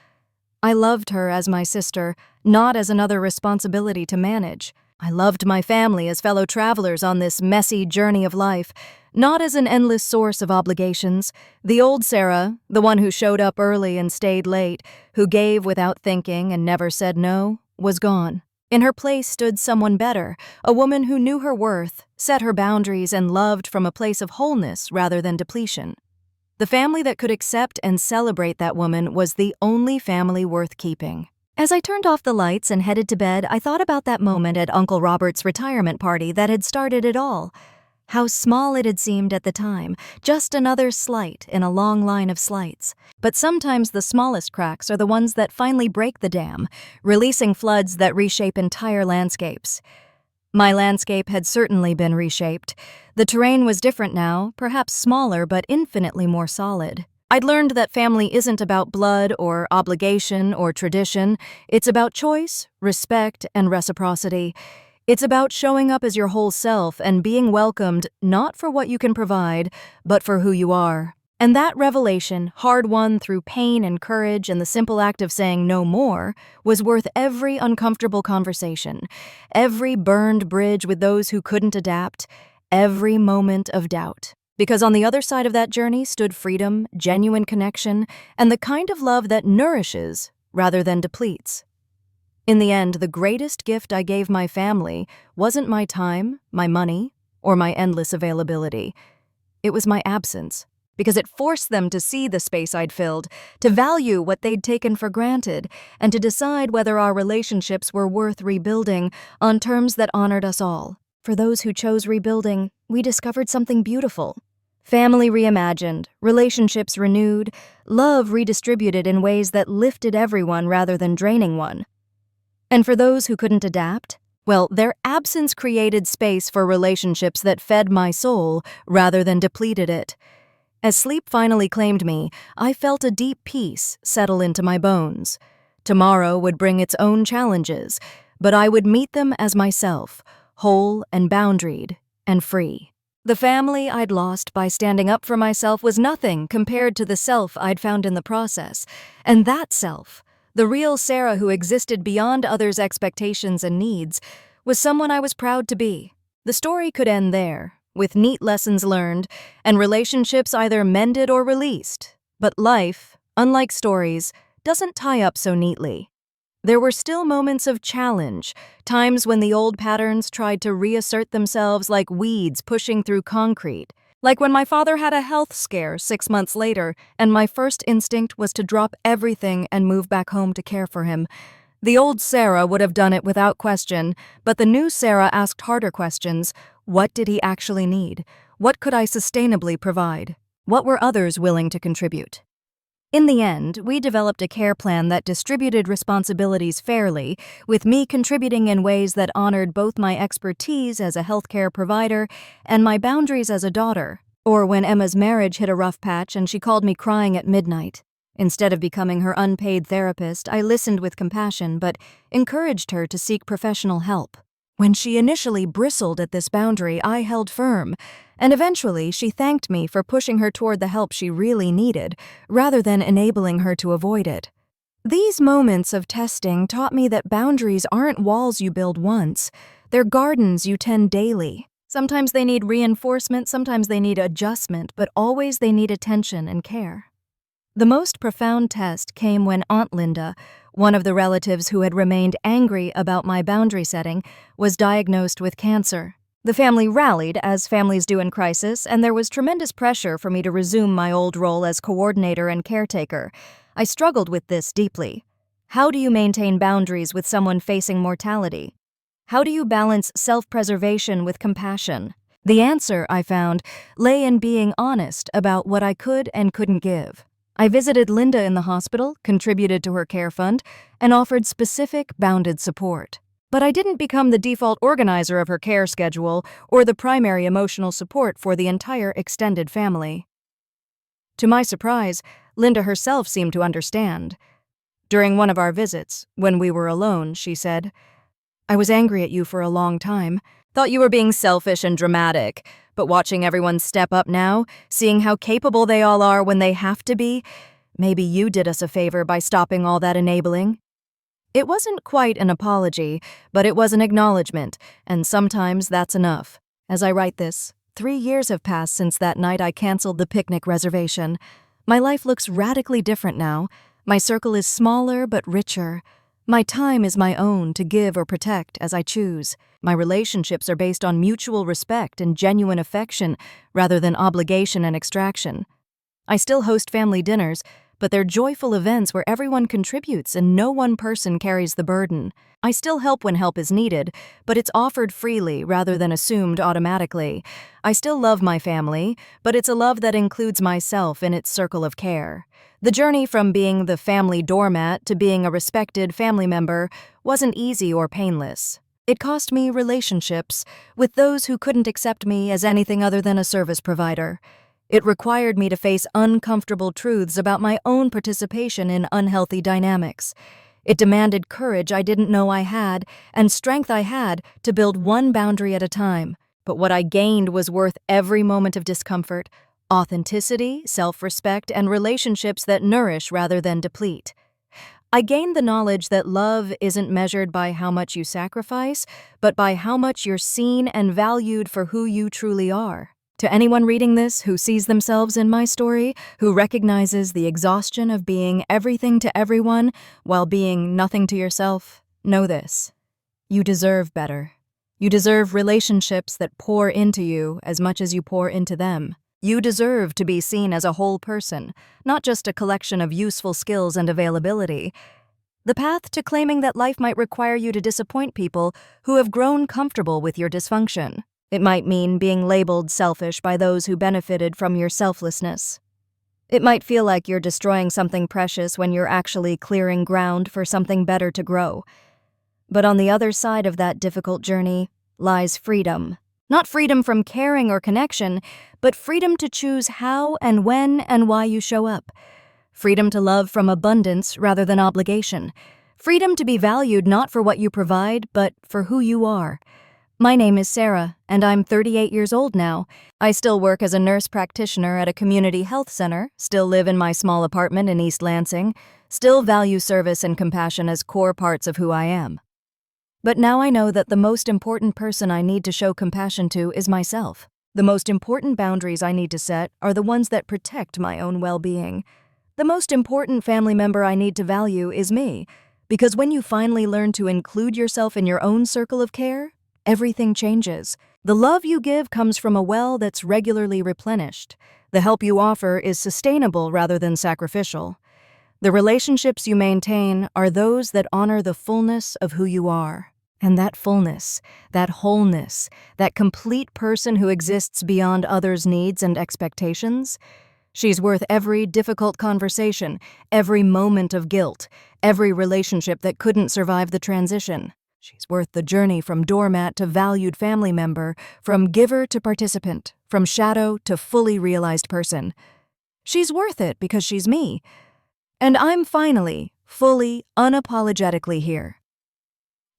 I loved her as my sister, not as another responsibility to manage. I loved my family as fellow travelers on this messy journey of life, not as an endless source of obligations. The old Sarah, the one who showed up early and stayed late, who gave without thinking and never said no, was gone. In her place stood someone better, a woman who knew her worth, set her boundaries, and loved from a place of wholeness rather than depletion. The family that could accept and celebrate that woman was the only family worth keeping. As I turned off the lights and headed to bed, I thought about that moment at Uncle Robert's retirement party that had started it all. How small it had seemed at the time, just another slight in a long line of slights. But sometimes the smallest cracks are the ones that finally break the dam, releasing floods that reshape entire landscapes. My landscape had certainly been reshaped. The terrain was different now, perhaps smaller but infinitely more solid. I'd learned that family isn't about blood or obligation or tradition. It's about choice, respect, and reciprocity. It's about showing up as your whole self and being welcomed not for what you can provide, but for who you are. And that revelation, hard-won through pain and courage and the simple act of saying no more, was worth every uncomfortable conversation, every burned bridge with those who couldn't adapt, every moment of doubt. Because on the other side of that journey stood freedom, genuine connection, and the kind of love that nourishes rather than depletes. In the end, the greatest gift I gave my family wasn't my time, my money, or my endless availability. It was my absence, because it forced them to see the space I'd filled, to value what they'd taken for granted, and to decide whether our relationships were worth rebuilding on terms that honored us all. For those who chose rebuilding, we discovered something beautiful. Family reimagined, relationships renewed, love redistributed in ways that lifted everyone rather than draining one. And for those who couldn't adapt, well, their absence created space for relationships that fed my soul rather than depleted it. As sleep finally claimed me, I felt a deep peace settle into my bones. Tomorrow would bring its own challenges, but I would meet them as myself, whole and boundaried and free. The family I'd lost by standing up for myself was nothing compared to the self I'd found in the process. And that self, the real Sarah who existed beyond others' expectations and needs, was someone I was proud to be. The story could end there, with neat lessons learned and relationships either mended or released. But life, unlike stories, doesn't tie up so neatly. There were still moments of challenge, times when the old patterns tried to reassert themselves like weeds pushing through concrete. Like when my father had a health scare 6 months later, and my first instinct was to drop everything and move back home to care for him. The old Sarah would have done it without question, but the new Sarah asked harder questions. What did he actually need? What could I sustainably provide? What were others willing to contribute? In the end, we developed a care plan that distributed responsibilities fairly, with me contributing in ways that honored both my expertise as a healthcare provider and my boundaries as a daughter. Or when Emma's marriage hit a rough patch and she called me crying at midnight. Instead of becoming her unpaid therapist, I listened with compassion but encouraged her to seek professional help. When she initially bristled at this boundary, I held firm, and eventually she thanked me for pushing her toward the help she really needed, rather than enabling her to avoid it. These moments of testing taught me that boundaries aren't walls you build once, they're gardens you tend daily. Sometimes they need reinforcement, sometimes they need adjustment, but always they need attention and care. The most profound test came when Aunt Linda, one of the relatives who had remained angry about my boundary setting, was diagnosed with cancer. The family rallied, as families do in crisis, and there was tremendous pressure for me to resume my old role as coordinator and caretaker. I struggled with this deeply. How do you maintain boundaries with someone facing mortality? How do you balance self-preservation with compassion? The answer, I found, lay in being honest about what I could and couldn't give. I visited Linda in the hospital, contributed to her care fund, and offered specific, bounded support. But I didn't become the default organizer of her care schedule or the primary emotional support for the entire extended family. To my surprise, Linda herself seemed to understand. During one of our visits, when we were alone, she said, "I was angry at you for a long time. Thought you were being selfish and dramatic. But watching everyone step up now, seeing how capable they all are when they have to be, maybe you did us a favor by stopping all that enabling." It wasn't quite an apology, but it was an acknowledgement, and sometimes that's enough. As I write this, 3 years have passed since that night I canceled the picnic reservation. My life looks radically different now. My circle is smaller but richer. My time is my own to give or protect as I choose. My relationships are based on mutual respect and genuine affection rather than obligation and extraction. I still host family dinners, but they're joyful events where everyone contributes and no one person carries the burden. I still help when help is needed, but it's offered freely rather than assumed automatically. I still love my family, but it's a love that includes myself in its circle of care. The journey from being the family doormat to being a respected family member wasn't easy or painless. It cost me relationships with those who couldn't accept me as anything other than a service provider. It required me to face uncomfortable truths about my own participation in unhealthy dynamics. It demanded courage I didn't know I had and strength I had to build one boundary at a time. But what I gained was worth every moment of discomfort: authenticity, self-respect, and relationships that nourish rather than deplete. I gained the knowledge that love isn't measured by how much you sacrifice, but by how much you're seen and valued for who you truly are. To anyone reading this who sees themselves in my story, who recognizes the exhaustion of being everything to everyone while being nothing to yourself, know this: you deserve better. You deserve relationships that pour into you as much as you pour into them. You deserve to be seen as a whole person, not just a collection of useful skills and availability. The path to claiming that life might require you to disappoint people who have grown comfortable with your dysfunction. It might mean being labeled selfish by those who benefited from your selflessness. It might feel like you're destroying something precious when you're actually clearing ground for something better to grow. But on the other side of that difficult journey lies freedom. Not freedom from caring or connection, but freedom to choose how and when and why you show up. Freedom to love from abundance rather than obligation. Freedom to be valued not for what you provide, but for who you are. My name is Sarah, and I'm 38 years old now. I still work as a nurse practitioner at a community health center, still live in my small apartment in East Lansing, still value service and compassion as core parts of who I am. But now I know that the most important person I need to show compassion to is myself. The most important boundaries I need to set are the ones that protect my own well-being. The most important family member I need to value is me, because when you finally learn to include yourself in your own circle of care, everything changes. The love you give comes from a well that's regularly replenished. The help you offer is sustainable rather than sacrificial. The relationships you maintain are those that honor the fullness of who you are. And that fullness, that wholeness, that complete person who exists beyond others' needs and expectations, she's worth every difficult conversation, every moment of guilt, every relationship that couldn't survive the transition. She's worth the journey from doormat to valued family member, from giver to participant, from shadow to fully realized person. She's worth it because she's me. And I'm finally, fully, unapologetically here.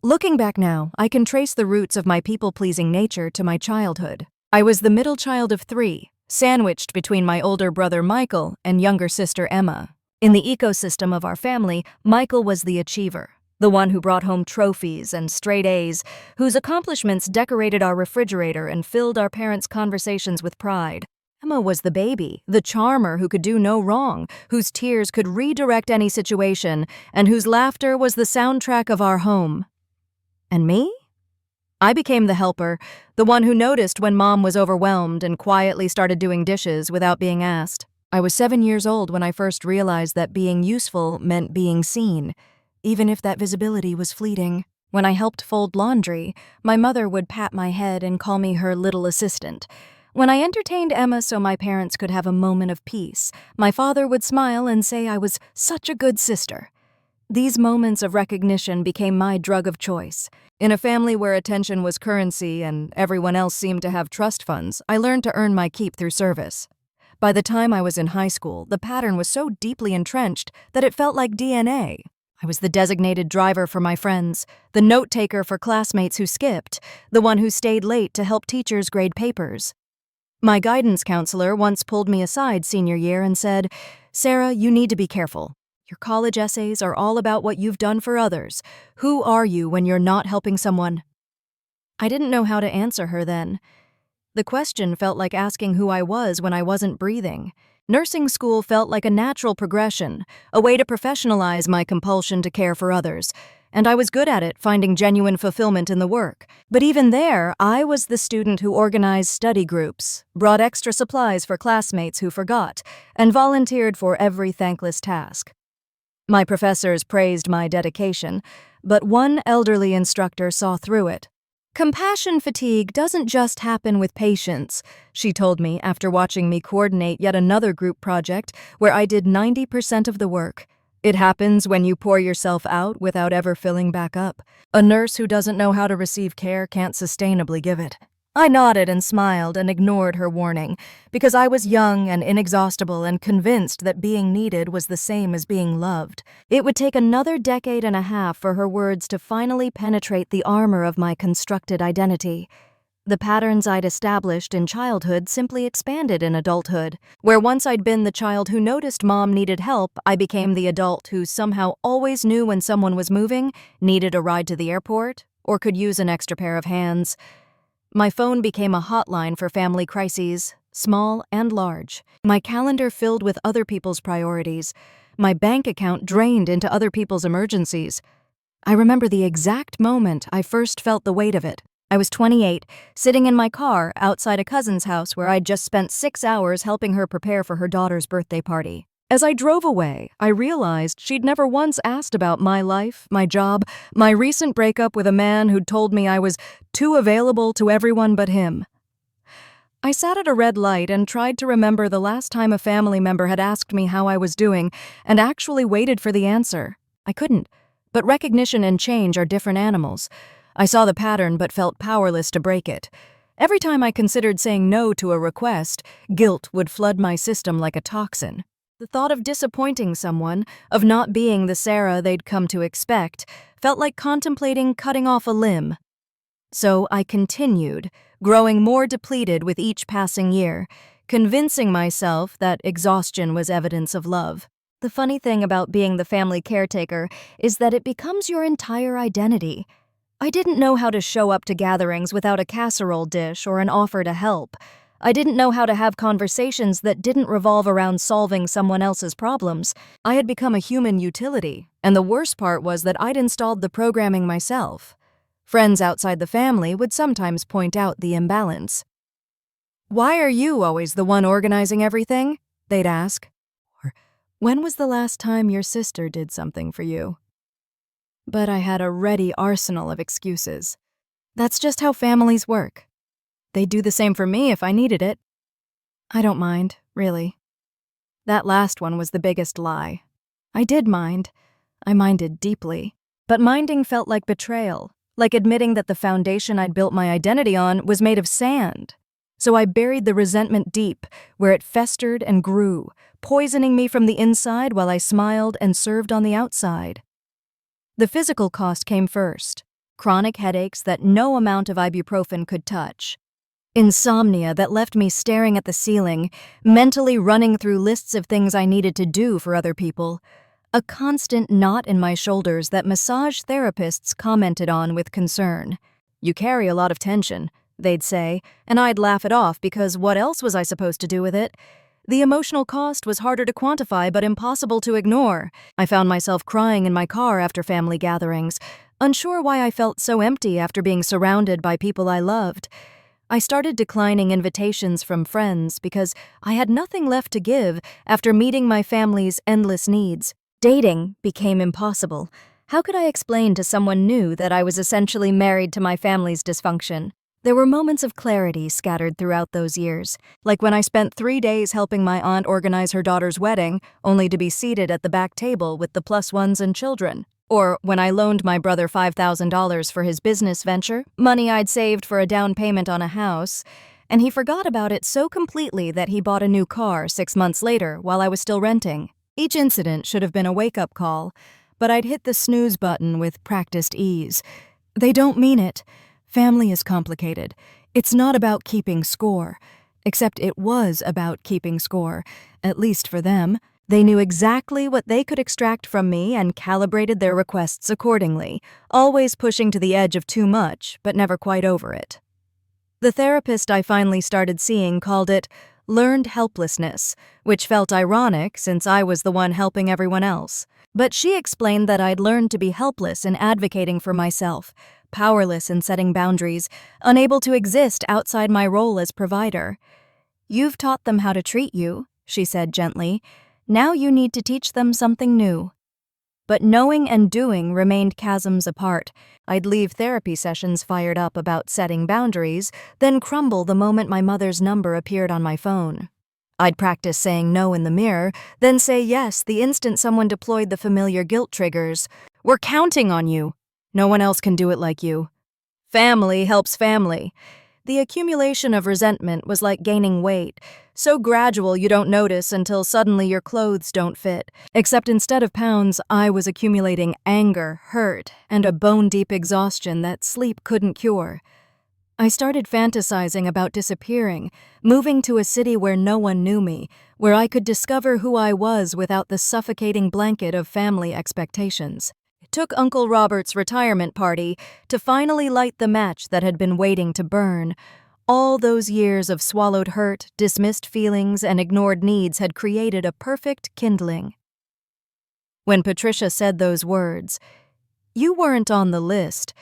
Looking back now, I can trace the roots of my people-pleasing nature to my childhood. I was the middle child of 3, sandwiched between my older brother Michael and younger sister Emma. In the ecosystem of our family, Michael was the achiever. The one who brought home trophies and straight A's, whose accomplishments decorated our refrigerator and filled our parents' conversations with pride. Emma was the baby, the charmer who could do no wrong, whose tears could redirect any situation, and whose laughter was the soundtrack of our home. And me? I became the helper, the one who noticed when Mom was overwhelmed and quietly started doing dishes without being asked. I was 7 years old when I first realized that being useful meant being seen, even if that visibility was fleeting. When I helped fold laundry, my mother would pat my head and call me her little assistant. When I entertained Emma so my parents could have a moment of peace, my father would smile and say I was such a good sister. These moments of recognition became my drug of choice. In a family where attention was currency and everyone else seemed to have trust funds, I learned to earn my keep through service. By the time I was in high school, the pattern was so deeply entrenched that it felt like DNA. I was the designated driver for my friends, the note-taker for classmates who skipped, the one who stayed late to help teachers grade papers. My guidance counselor once pulled me aside senior year and said, "Sarah, you need to be careful. Your college essays are all about what you've done for others. Who are you when you're not helping someone?" I didn't know how to answer her then. The question felt like asking who I was when I wasn't breathing. Nursing school felt like a natural progression, a way to professionalize my compulsion to care for others, and I was good at it, finding genuine fulfillment in the work. But even there, I was the student who organized study groups, brought extra supplies for classmates who forgot, and volunteered for every thankless task. My professors praised my dedication, but one elderly instructor saw through it. "Compassion fatigue doesn't just happen with patients," she told me after watching me coordinate yet another group project where I did 90% of the work. "It happens when you pour yourself out without ever filling back up. A nurse who doesn't know how to receive care can't sustainably give it." I nodded and smiled and ignored her warning, because I was young and inexhaustible and convinced that being needed was the same as being loved. It would take another decade and a half for her words to finally penetrate the armor of my constructed identity. The patterns I'd established in childhood simply expanded in adulthood, where once I'd been the child who noticed Mom needed help, I became the adult who somehow always knew when someone was moving, needed a ride to the airport, or could use an extra pair of hands. My phone became a hotline for family crises, small and large. My calendar filled with other people's priorities. My bank account drained into other people's emergencies. I remember the exact moment I first felt the weight of it. I was 28, sitting in my car outside a cousin's house where I'd just spent 6 hours helping her prepare for her daughter's birthday party. As I drove away, I realized she'd never once asked about my life, my job, my recent breakup with a man who'd told me I was too available to everyone but him. I sat at a red light and tried to remember the last time a family member had asked me how I was doing and actually waited for the answer. I couldn't, but recognition and change are different animals. I saw the pattern but felt powerless to break it. Every time I considered saying no to a request, guilt would flood my system like a toxin. The thought of disappointing someone, of not being the Sarah they'd come to expect, felt like contemplating cutting off a limb. So I continued, growing more depleted with each passing year, convincing myself that exhaustion was evidence of love. The funny thing about being the family caretaker is that it becomes your entire identity. I didn't know how to show up to gatherings without a casserole dish or an offer to help. I didn't know how to have conversations that didn't revolve around solving someone else's problems. I had become a human utility, and the worst part was that I'd installed the programming myself. Friends outside the family would sometimes point out the imbalance. "Why are you always the one organizing everything?" they'd ask. Or, "When was the last time your sister did something for you?" But I had a ready arsenal of excuses. That's just how families work. They'd do the same for me if I needed it. I don't mind, really. That last one was the biggest lie. I did mind. I minded deeply. But minding felt like betrayal, like admitting that the foundation I'd built my identity on was made of sand. So I buried the resentment deep, where it festered and grew, poisoning me from the inside while I smiled and served on the outside. The physical cost came first, chronic headaches that no amount of ibuprofen could touch. Insomnia that left me staring at the ceiling, mentally running through lists of things I needed to do for other people. A constant knot in my shoulders that massage therapists commented on with concern. "You carry a lot of tension," they'd say, and I'd laugh it off because what else was I supposed to do with it? The emotional cost was harder to quantify but impossible to ignore. I found myself crying in my car after family gatherings, unsure why I felt so empty after being surrounded by people I loved. I started declining invitations from friends because I had nothing left to give after meeting my family's endless needs. Dating became impossible. How could I explain to someone new that I was essentially married to my family's dysfunction? There were moments of clarity scattered throughout those years, like when I spent 3 days helping my aunt organize her daughter's wedding, only to be seated at the back table with the plus ones and children. Or when I loaned my brother $5,000 for his business venture, money I'd saved for a down payment on a house, and he forgot about it so completely that he bought a new car 6 months later while I was still renting. Each incident should have been a wake-up call, but I'd hit the snooze button with practiced ease. They don't mean it. Family is complicated. It's not about keeping score. Except it was about keeping score, at least for them. They knew exactly what they could extract from me and calibrated their requests accordingly, always pushing to the edge of too much, but never quite over it. The therapist I finally started seeing called it learned helplessness, which felt ironic since I was the one helping everyone else. But she explained that I'd learned to be helpless in advocating for myself, powerless in setting boundaries, unable to exist outside my role as provider. "You've taught them how to treat you," she said gently. "Now you need to teach them something new." But knowing and doing remained chasms apart. I'd leave therapy sessions fired up about setting boundaries, then crumble the moment my mother's number appeared on my phone. I'd practice saying no in the mirror, then say yes the instant someone deployed the familiar guilt triggers. "We're counting on you. No one else can do it like you." Family helps family. The accumulation of resentment was like gaining weight, so gradual you don't notice until suddenly your clothes don't fit. Except instead of pounds, I was accumulating anger, hurt, and a bone-deep exhaustion that sleep couldn't cure. I started fantasizing about disappearing, moving to a city where no one knew me, where I could discover who I was without the suffocating blanket of family expectations. It took Uncle Robert's retirement party to finally light the match that had been waiting to burn. All those years of swallowed hurt, dismissed feelings, and ignored needs had created a perfect kindling. When Patricia said those words, "You weren't on the list,"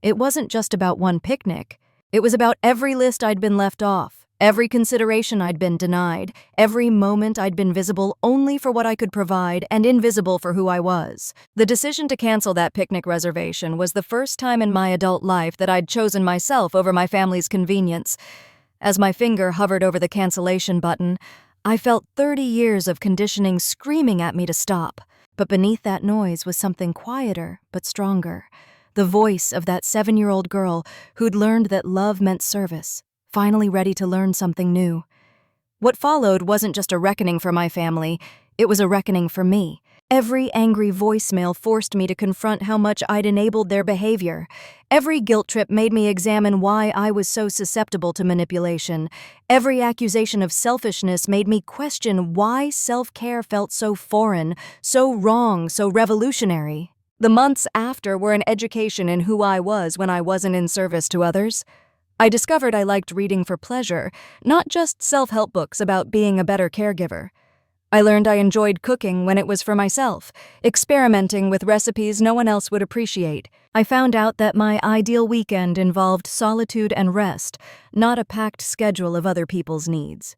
it wasn't just about one picnic. It was about every list I'd been left off, every consideration I'd been denied, every moment I'd been visible only for what I could provide and invisible for who I was. The decision to cancel that picnic reservation was the first time in my adult life that I'd chosen myself over my family's convenience. As my finger hovered over the cancellation button, I felt 30 years of conditioning screaming at me to stop. But beneath that noise was something quieter but stronger. The voice of that 7-year-old girl who'd learned that love meant service, finally ready to learn something new. What followed wasn't just a reckoning for my family, it was a reckoning for me. Every angry voicemail forced me to confront how much I'd enabled their behavior. Every guilt trip made me examine why I was so susceptible to manipulation. Every accusation of selfishness made me question why self-care felt so foreign, so wrong, so revolutionary. The months after were an education in who I was when I wasn't in service to others. I discovered I liked reading for pleasure, not just self-help books about being a better caregiver. I learned I enjoyed cooking when it was for myself, experimenting with recipes no one else would appreciate. I found out that my ideal weekend involved solitude and rest, not a packed schedule of other people's needs.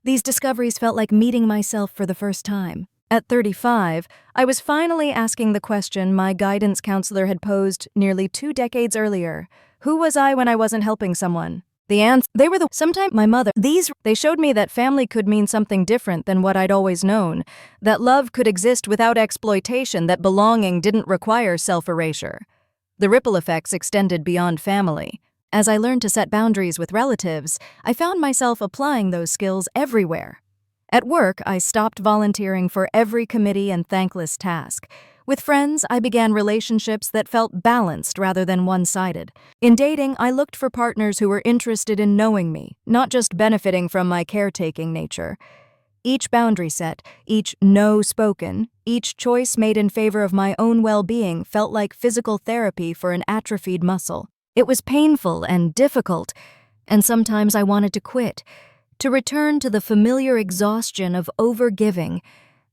These discoveries felt like meeting myself for the first time. At 35, I was finally asking the question my guidance counselor had posed nearly 2 decades earlier. Who was I when I wasn't helping someone? The answer, sometime my mother, they showed me that family could mean something different than what I'd always known, that love could exist without exploitation, that belonging didn't require self-erasure. The ripple effects extended beyond family. As I learned to set boundaries with relatives, I found myself applying those skills everywhere. At work, I stopped volunteering for every committee and thankless task. With friends, I began relationships that felt balanced rather than one-sided. In dating, I looked for partners who were interested in knowing me, not just benefiting from my caretaking nature. Each boundary set, each no spoken, each choice made in favor of my own well-being felt like physical therapy for an atrophied muscle. It was painful and difficult, and sometimes I wanted to quit, to return to the familiar exhaustion of overgiving.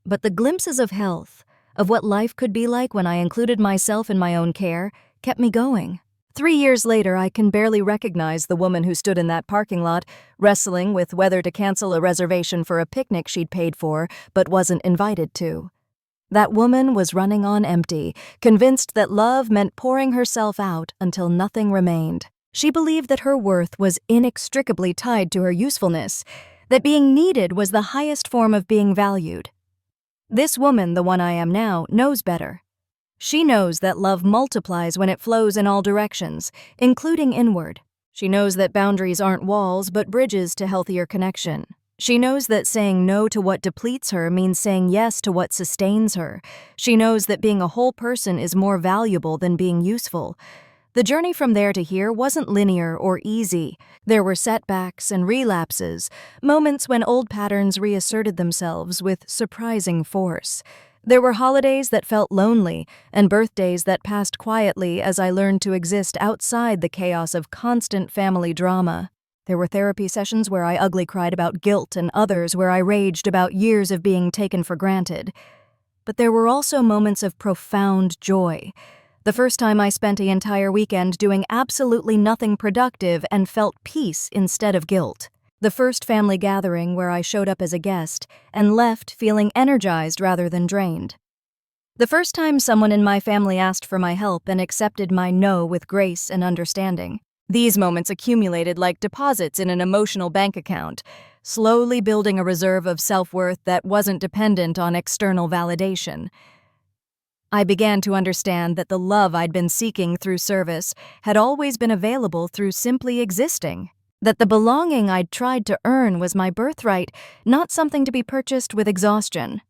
But the glimpses of health, of what life could be like when I included myself in my own care, kept me going. 3 years later, I can barely recognize the woman who stood in that parking lot, wrestling with whether to cancel a reservation for a picnic she'd paid for but wasn't invited to. That woman was running on empty, convinced that love meant pouring herself out until nothing remained. She believed that her worth was inextricably tied to her usefulness, that being needed was the highest form of being valued. This woman, the one I am now, knows better. She knows that love multiplies when it flows in all directions, including inward. She knows that boundaries aren't walls but bridges to healthier connection. She knows that saying no to what depletes her means saying yes to what sustains her. She knows that being a whole person is more valuable than being useful. The journey from there to here wasn't linear or easy. There were setbacks and relapses, moments when old patterns reasserted themselves with surprising force. There were holidays that felt lonely and birthdays that passed quietly as I learned to exist outside the chaos of constant family drama. There were therapy sessions where I ugly cried about guilt and others where I raged about years of being taken for granted. But there were also moments of profound joy. The first time I spent an entire weekend doing absolutely nothing productive and felt peace instead of guilt. The first family gathering where I showed up as a guest and left feeling energized rather than drained. The first time someone in my family asked for my help and accepted my no with grace and understanding. These moments accumulated like deposits in an emotional bank account, slowly building a reserve of self-worth that wasn't dependent on external validation. I began to understand that the love I'd been seeking through service had always been available through simply existing. That the belonging I'd tried to earn was my birthright, not something to be purchased with exhaustion.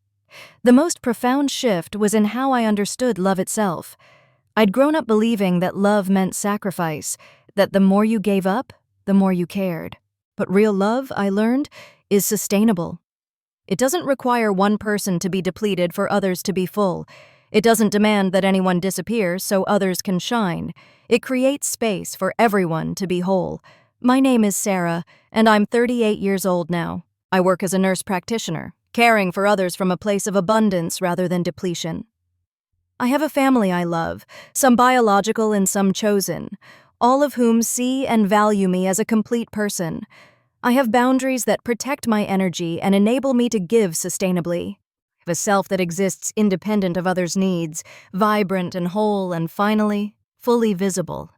The most profound shift was in how I understood love itself. I'd grown up believing that love meant sacrifice, that the more you gave up, the more you cared. But real love, I learned, is sustainable. It doesn't require one person to be depleted for others to be full. It doesn't demand that anyone disappear so others can shine. It creates space for everyone to be whole. My name is Sarah, and I'm 38 years old now. I work as a nurse practitioner, caring for others from a place of abundance rather than depletion. I have a family I love, some biological and some chosen, all of whom see and value me as a complete person. I have boundaries that protect my energy and enable me to give sustainably. I have a self that exists independent of others' needs, vibrant and whole, and finally, fully visible.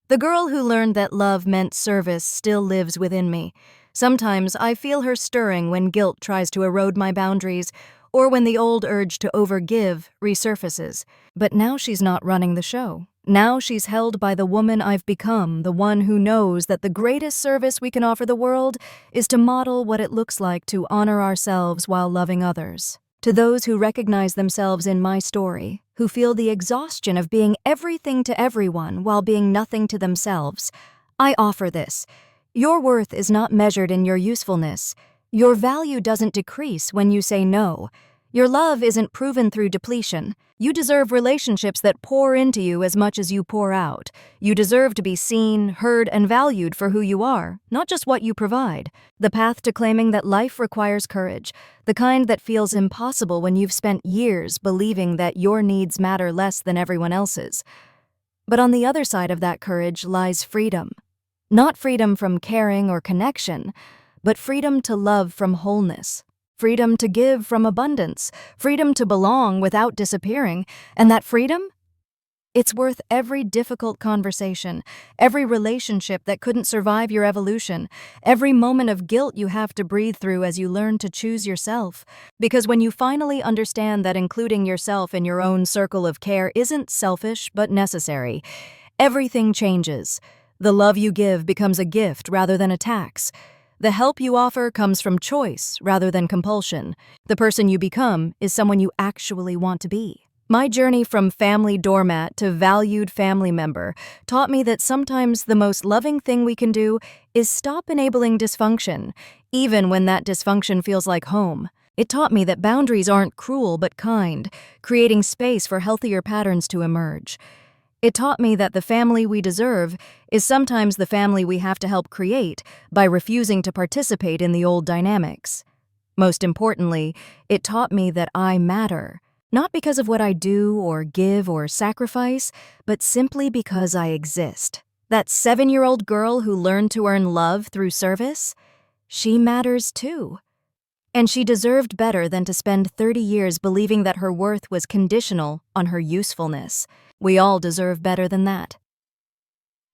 The girl who learned that love meant service still lives within me. Sometimes I feel her stirring when guilt tries to erode my boundaries, or when the old urge to overgive resurfaces. But now she's not running the show. Now she's held by the woman I've become, the one who knows that the greatest service we can offer the world is to model what it looks like to honor ourselves while loving others. To those who recognize themselves in my story, who feel the exhaustion of being everything to everyone while being nothing to themselves, I offer this. Your worth is not measured in your usefulness. Your value doesn't decrease when you say no. Your love isn't proven through depletion. You deserve relationships that pour into you as much as you pour out. You deserve to be seen, heard, and valued for who you are, not just what you provide. The path to claiming that life requires courage, the kind that feels impossible when you've spent years believing that your needs matter less than everyone else's. But on the other side of that courage lies freedom. Not freedom from caring or connection, but freedom to love from wholeness. Freedom to give from abundance, freedom to belong without disappearing, and that freedom? It's worth every difficult conversation, every relationship that couldn't survive your evolution, every moment of guilt you have to breathe through as you learn to choose yourself. Because when you finally understand that including yourself in your own circle of care isn't selfish but necessary, everything changes. The love you give becomes a gift rather than a tax. The help you offer comes from choice rather than compulsion. The person you become is someone you actually want to be. My journey from family doormat to valued family member taught me that sometimes the most loving thing we can do is stop enabling dysfunction, even when that dysfunction feels like home. It taught me that boundaries aren't cruel but kind, creating space for healthier patterns to emerge. It taught me that the family we deserve is sometimes the family we have to help create by refusing to participate in the old dynamics. Most importantly, it taught me that I matter, not because of what I do or give or sacrifice, but simply because I exist. That 7-year-old girl who learned to earn love through service, she matters too. And she deserved better than to spend 30 years believing that her worth was conditional on her usefulness. We all deserve better than that.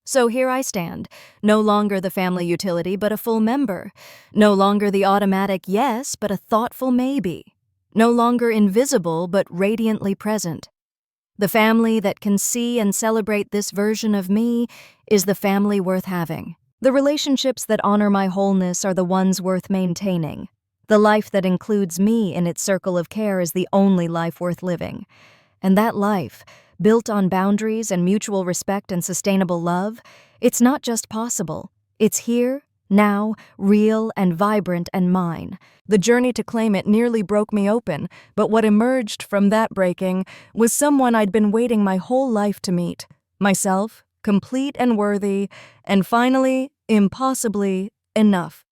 So here I stand, no longer the family utility but a full member, no longer the automatic yes but a thoughtful maybe, no longer invisible but radiantly present. The family that can see and celebrate this version of me is the family worth having. The relationships that honor my wholeness are the ones worth maintaining. The life that includes me in its circle of care is the only life worth living. And that life, built on boundaries and mutual respect and sustainable love, it's not just possible. It's here, now, real and vibrant and mine. The journey to claim it nearly broke me open, but what emerged from that breaking was someone I'd been waiting my whole life to meet. Myself, complete and worthy, and finally, impossibly, enough.